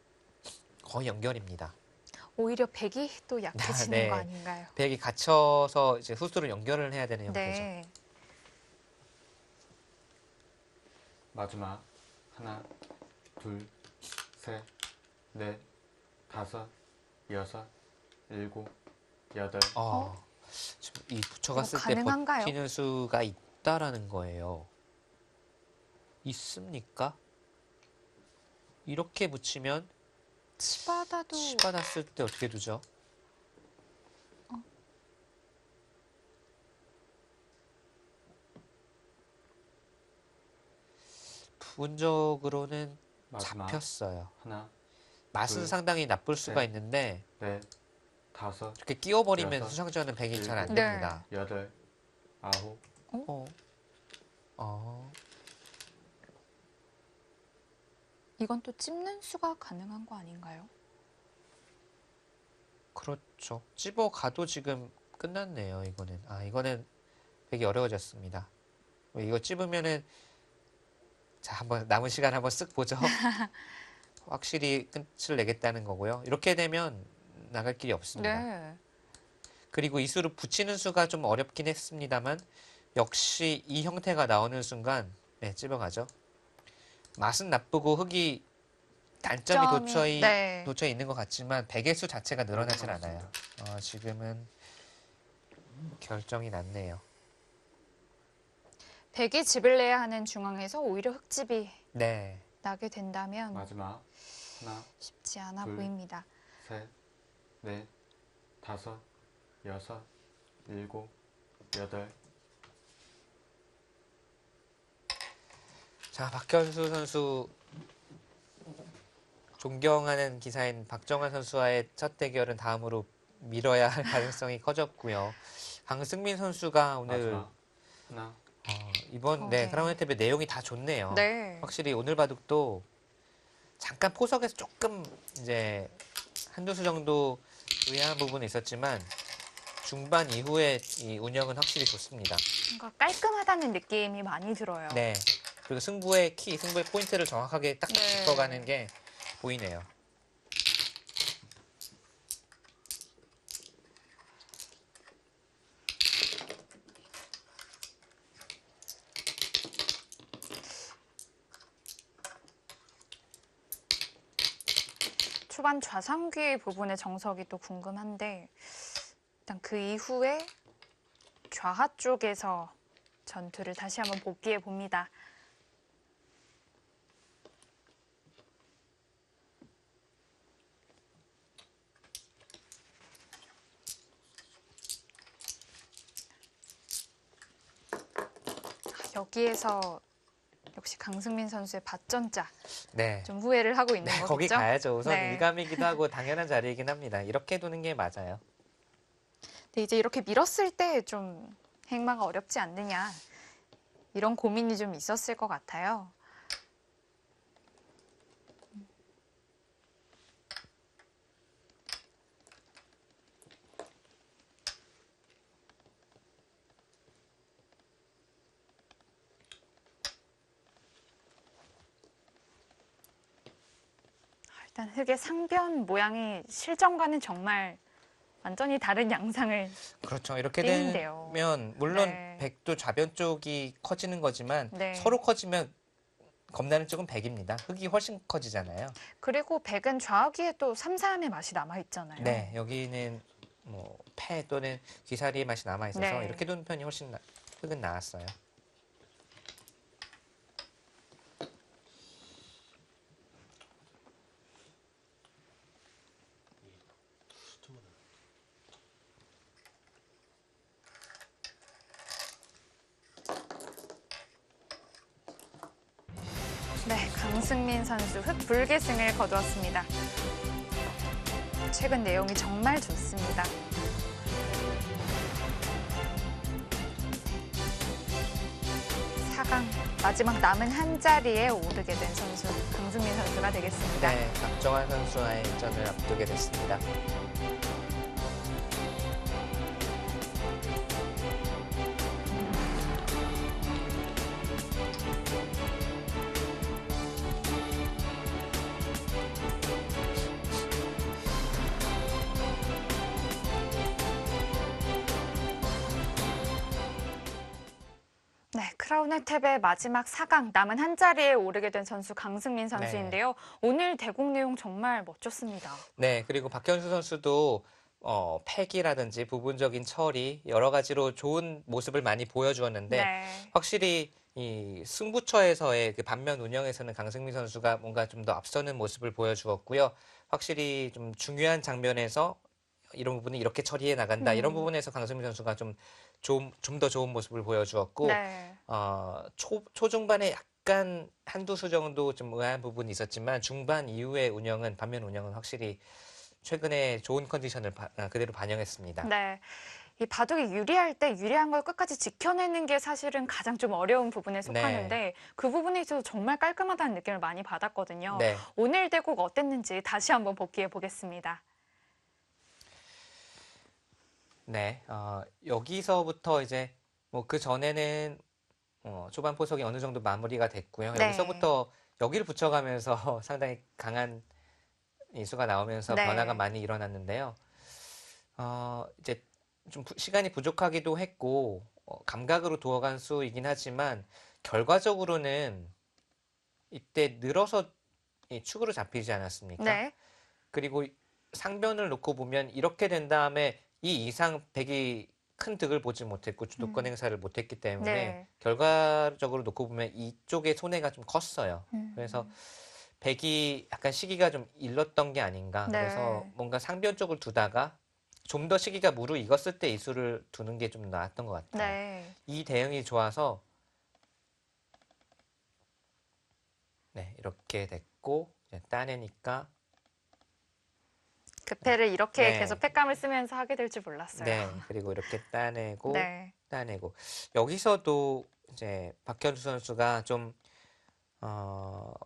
거의 연결입니다. 오히려 백이 또 약해지는 네. 거 아닌가요? 백이 갇혀서 이제 후수로 연결을 해야 되는 형태죠. 네. 마지막 하나, 둘, 셋, 넷, 다섯, 여섯, 일곱, 여덟. 지금 이 붙여갔을 이거 때 가능한가요? 버티는 수가 있다라는 거예요. 있습니까? 이렇게 붙이면 치받아도 치받았을 때 어떻게 두죠? 부분적으로는 마지막 잡혔어요. 하나, 맛은 둘, 상당히 나쁠 수가 셋. 있는데 넷, 다섯, 이렇게 끼워버리면 여섯, 수상전은 백이 잘 안 일곱. 됩니다. 여덟, 아홉, 어. 어. 이건 또 찝는 수가 가능한 거 아닌가요? 그렇죠. 집어가도 지금 끝났네요. 이거는. 이거는 되게 어려워졌습니다. 이거 찝으면은 자, 한번 남은 시간 한번 쓱 보죠. 확실히 끝을 내겠다는 거고요. 이렇게 되면 나갈 길이 없습니다. 네. 그리고 이 수를 붙이는 수가 좀 어렵긴 했습니다만 역시 이 형태가 나오는 순간 네, 찝어가죠. 맛은 나쁘고 흙이 단점이 네. 도처에 있는 것 같지만 백의 수 자체가 늘어나질 않아요. 지금은 결정이 났네요. 백이 집을 내야 하는 중앙에서 오히려 흙집이 네. 나게 된다면 마지막 하나, 쉽지 않아 둘. 보입니다. 셋, 넷, 다섯, 여섯, 일곱, 여덟. 자, 박현수 선수 존경하는 기사인 박정환 선수와의 첫 대결은 다음으로 미뤄야 할 가능성이 커졌고요. 강승민 선수가 오늘 마지막 하나, 이번 네. 크라운 혜택의 내용이 다 좋네요. 네. 확실히 오늘 바둑도 잠깐 포석에서 조금 이제 한두 수 정도 의아한 부분이 있었지만 중반 이후에 이 운영은 확실히 좋습니다. 뭔가 깔끔하다는 느낌이 많이 들어요. 네. 그리고 승부의 포인트를 정확하게 딱 네. 짚어가는 게 보이네요. 초반 좌상귀 부분의 정석이 또 궁금한데 일단 그 이후에 좌하 쪽에서 전투를 다시 한번 복귀해 봅니다. 여기에서 역시 강승민 선수의 밭전자 네. 좀 후회를 하고 있는 네, 거겠죠? 거기 가야죠. 우선 네. 일감이기도 하고 당연한 자리이긴 합니다. 이렇게 두는 게 맞아요. 근데 이제 이렇게 밀었을 때 좀 행마가 어렵지 않느냐 이런 고민이 좀 있었을 것 같아요. 일단 흙의 상변 모양이 실전과는 정말 완전히 다른 양상을 그렇죠. 이렇게 띄는데요. 되면 물론 네. 백도 좌변 쪽이 커지는 거지만 네. 서로 커지면 겁나는 쪽은 백입니다. 흙이 훨씬 커지잖아요. 그리고 백은 좌우기에 또 삼삼의 맛이 남아있잖아요. 네, 여기는 뭐 패 또는 귀사리의 맛이 남아 있어서 네. 이렇게 두는 편이 훨씬 흙은 나았어요. 네, 강승민 선수 흑불계승을 거두었습니다. 최근 내용이 정말 좋습니다. 사강 마지막 남은 한 자리에 오르게 된 선수 강승민 선수가 되겠습니다. 네, 박정환 선수와의 일전을 앞두게 됐습니다. 네, 크라운 혜택의 마지막 4강 남은 한 자리에 오르게 된 선수 강승민 선수인데요. 오늘 대국 내용 정말 멋졌습니다. 네, 그리고 박현수 선수도 패기라든지 부분적인 처리 여러 가지로 좋은 모습을 많이 보여주었는데 네. 확실히 이 승부처에서의 그 반면 운영에서는 강승민 선수가 뭔가 좀 더 앞서는 모습을 보여주었고요. 확실히 좀 중요한 장면에서 이런 부분은 이렇게 처리해 나간다. 이런 부분에서 강승민 선수가 좀 더 좋은 모습을 보여주었고 네. 초중반에 약간 한두 수 정도 좀 의아한 부분이 있었지만 중반 이후의 반면 운영은 확실히 최근에 좋은 컨디션을 그대로 반영했습니다. 네. 이 바둑이 유리할 때 유리한 걸 끝까지 지켜내는 게 사실은 가장 좀 어려운 부분에 속하는데 그 부분에 있어서 정말 깔끔하다는 느낌을 많이 받았거든요. 네. 오늘 대국 어땠는지 다시 한번 복귀해 보겠습니다. 네, 여기서부터 이제 뭐 그 전에는 초반 포석이 어느 정도 마무리가 됐고요. 네. 여기서부터 여기를 붙여가면서 상당히 강한 인수가 나오면서 네. 변화가 많이 일어났는데요. 이제 좀 시간이 부족하기도 했고 감각으로 두어간 수이긴 하지만 결과적으로는 이때 늘어서 이 축으로 잡히지 않았습니까? 네. 그리고 상변을 놓고 보면 이렇게 된 다음에 이 이상 백이 큰 득을 보지 못했고 주도권 행사를 못했기 때문에 네. 결과적으로 놓고 보면 이쪽의 손해가 좀 컸어요. 그래서 백이 약간 시기가 좀 일렀던 게 아닌가. 네. 그래서 뭔가 상변 쪽을 두다가 좀 더 시기가 무르익었을 때 이 수를 두는 게 좀 나았던 것 같아요. 네. 이 대응이 좋아서 네, 이렇게 됐고 이제 따내니까 그 패를 이렇게 네. 계속 패감을 쓰면서 하게 될 줄 몰랐어요. 네, 그리고 이렇게 따내고 네. 따내고 여기서도 이제 박현수 선수가 좀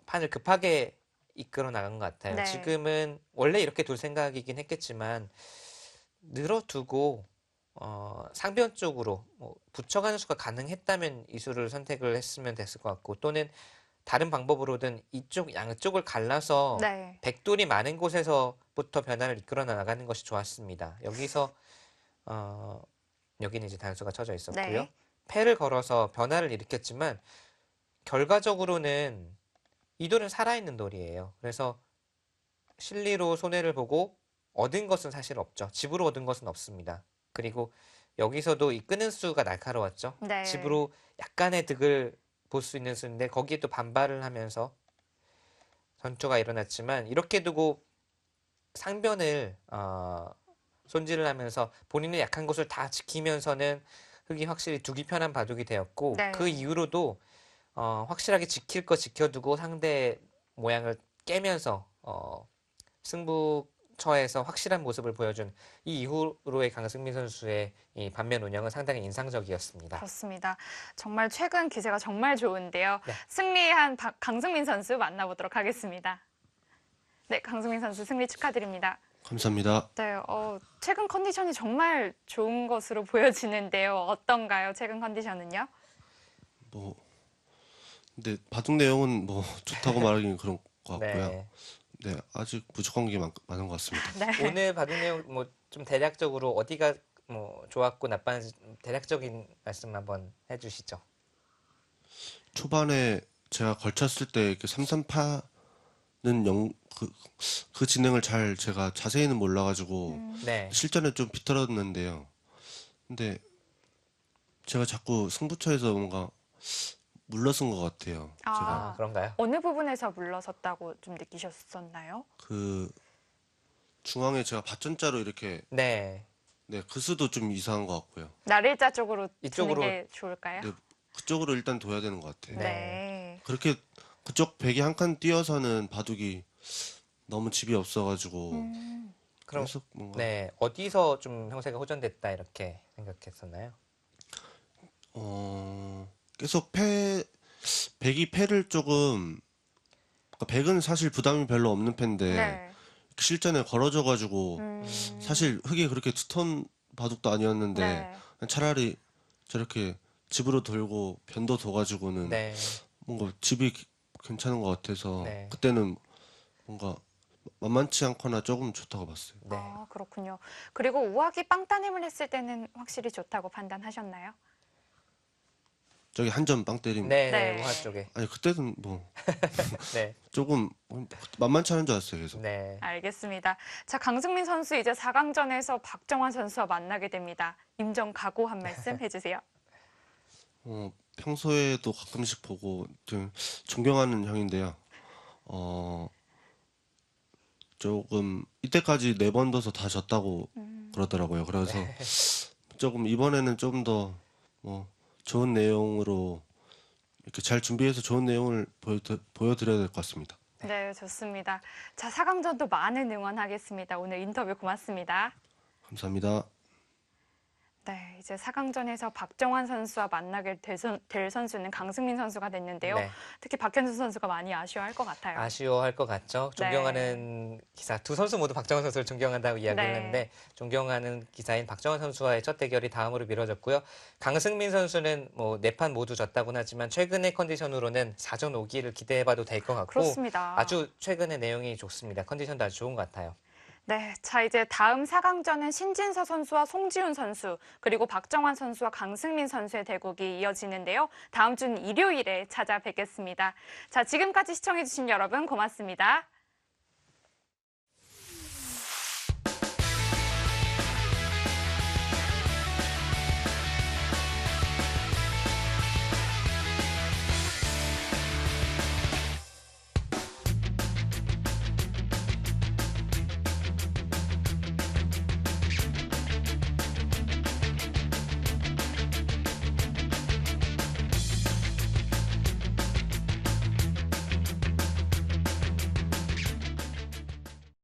판을 급하게 이끌어 나간 것 같아요. 네. 지금은 원래 이렇게 둘 생각이긴 했겠지만 늘어두고 상변 쪽으로 뭐 붙여가는 수가 가능했다면 이 수를 선택을 했으면 됐을 것 같고 또는 다른 방법으로든 이쪽 양쪽을 갈라서 네. 백돌이 많은 곳에서부터 변화를 이끌어 나가는 것이 좋았습니다. 여기서 여기는 이제 단수가 쳐져 있었고요. 네. 패를 걸어서 변화를 일으켰지만 결과적으로는 이 돌은 살아있는 돌이에요. 그래서 실리로 손해를 보고 얻은 것은 사실 없죠. 집으로 얻은 것은 없습니다. 그리고 여기서도 이 끄는 수가 날카로웠죠. 네. 집으로 약간의 득을 볼 수 있는 수인데 거기에 또 반발을 하면서 전투가 일어났지만 이렇게 두고 상변을 손질을 하면서 본인의 약한 곳을 다 지키면서는 흙이 확실히 두기 편한 바둑이 되었고 네. 그 이후로도 확실하게 지킬 거 지켜두고 상대 모양을 깨면서 승부처에서 확실한 모습을 보여준 이 이후로의 강승민 선수의 이 반면 운영은 상당히 인상적이었습니다. 그렇습니다. 정말 최근 기세가 정말 좋은데요. 네. 승리한 강승민 선수 만나보도록 하겠습니다. 네, 강승민 선수 승리 축하드립니다. 감사합니다. 네, 최근 컨디션이 정말 좋은 것으로 보여지는데요. 어떤가요? 최근 컨디션은요? 뭐 근데 바둑 내용은 뭐 좋다고 말하기는 그런 것 같고요. 네. 네, 아직 부족한 게 많은 것 같습니다. 네. 오늘 바둑 내용 뭐 좀 대략적으로 어디가 뭐 좋았고 나빴는지 대략적인 말씀 한번 해주시죠. 초반에 제가 걸쳤을 때 이렇게 3-3파는 그 진행을 잘 제가 자세히는 몰라가지고 네. 실전에 좀 비틀었는데요. 근데 제가 자꾸 승부처에서 뭔가 물러선 것 같아요. 아. 제가 그런가요? 어느 부분에서 물러섰다고 좀 느끼셨었나요? 그 중앙에 제가 받전자로 이렇게 네. 네, 그 수도 좀 이상한 것 같고요. 날일자 쪽으로 이쪽으로- 두는 게 좋을까요? 네, 그쪽으로 일단 둬야 되는 것 같아요. 네. 그렇게 그쪽 백이 한 칸 띄어서는 바둑이 너무 집이 없어가지고 그럼 계속 뭔가 네. 어디서 좀 형세가 호전됐다 이렇게 생각했었나요? 계속 백이 패를 조금 그러니까 백은 사실 부담이 별로 없는 패인데 네. 실전에 걸어져가지고 사실 흙이 그렇게 두터운 바둑도 아니었는데 네. 그냥 차라리 저렇게 집으로 돌고 변도 둬가지고는 네. 뭔가 집이 괜찮은 것 같아서 네. 그때는 뭔가 만만치 않거나 조금 좋다고 봤어요. 네. 아, 그렇군요. 그리고 우악이 빵따님을 했을 때는 확실히 좋다고 판단하셨나요? 저기 한 점 빵 때림. 네. 네. 네. 우하 쪽에. 아니 그때는 뭐 네. 조금 만만치 않은 줄 알았어요. 계속. 네. 알겠습니다. 자, 강승민 선수 이제 4강전에서 박정환 선수와 만나게 됩니다. 임정 각오 한 말씀 해주세요. 평소에도 가끔씩 보고 좀 존경하는 형인데요. 조금 이때까지 4번 둬서 다 졌다고 그러더라고요. 그래서 조금 이번에는 좀 더 뭐 좋은 내용으로 이렇게 잘 준비해서 좋은 내용을 보여드려야 될 것 같습니다. 네, 좋습니다. 자, 4강전도 많은 응원하겠습니다. 오늘 인터뷰 고맙습니다. 감사합니다. 네, 이제 4강전에서 박정환 선수와 만나게 될 선수는 강승민 선수가 됐는데요. 네. 특히 박현수 선수가 많이 아쉬워할 것 같아요. 아쉬워할 것 같죠. 존경하는 기사 두 선수 모두 박정환 선수를 존경한다고 이야기를 네. 했는데 존경하는 기사인 박정환 선수와의 첫 대결이 다음으로 미뤄졌고요. 강승민 선수는 뭐 4판 모두 졌다고는 하지만 최근의 컨디션으로는 4전 5기를 기대해봐도 될 것 같고 그렇습니다. 아주 최근의 내용이 좋습니다. 컨디션도 아주 좋은 것 같아요. 네, 자 이제 다음 4강전은 신진서 선수와 송지훈 선수 그리고 박정환 선수와 강승민 선수의 대국이 이어지는데요. 다음 주 일요일에 찾아뵙겠습니다. 자, 지금까지 시청해주신 여러분 고맙습니다.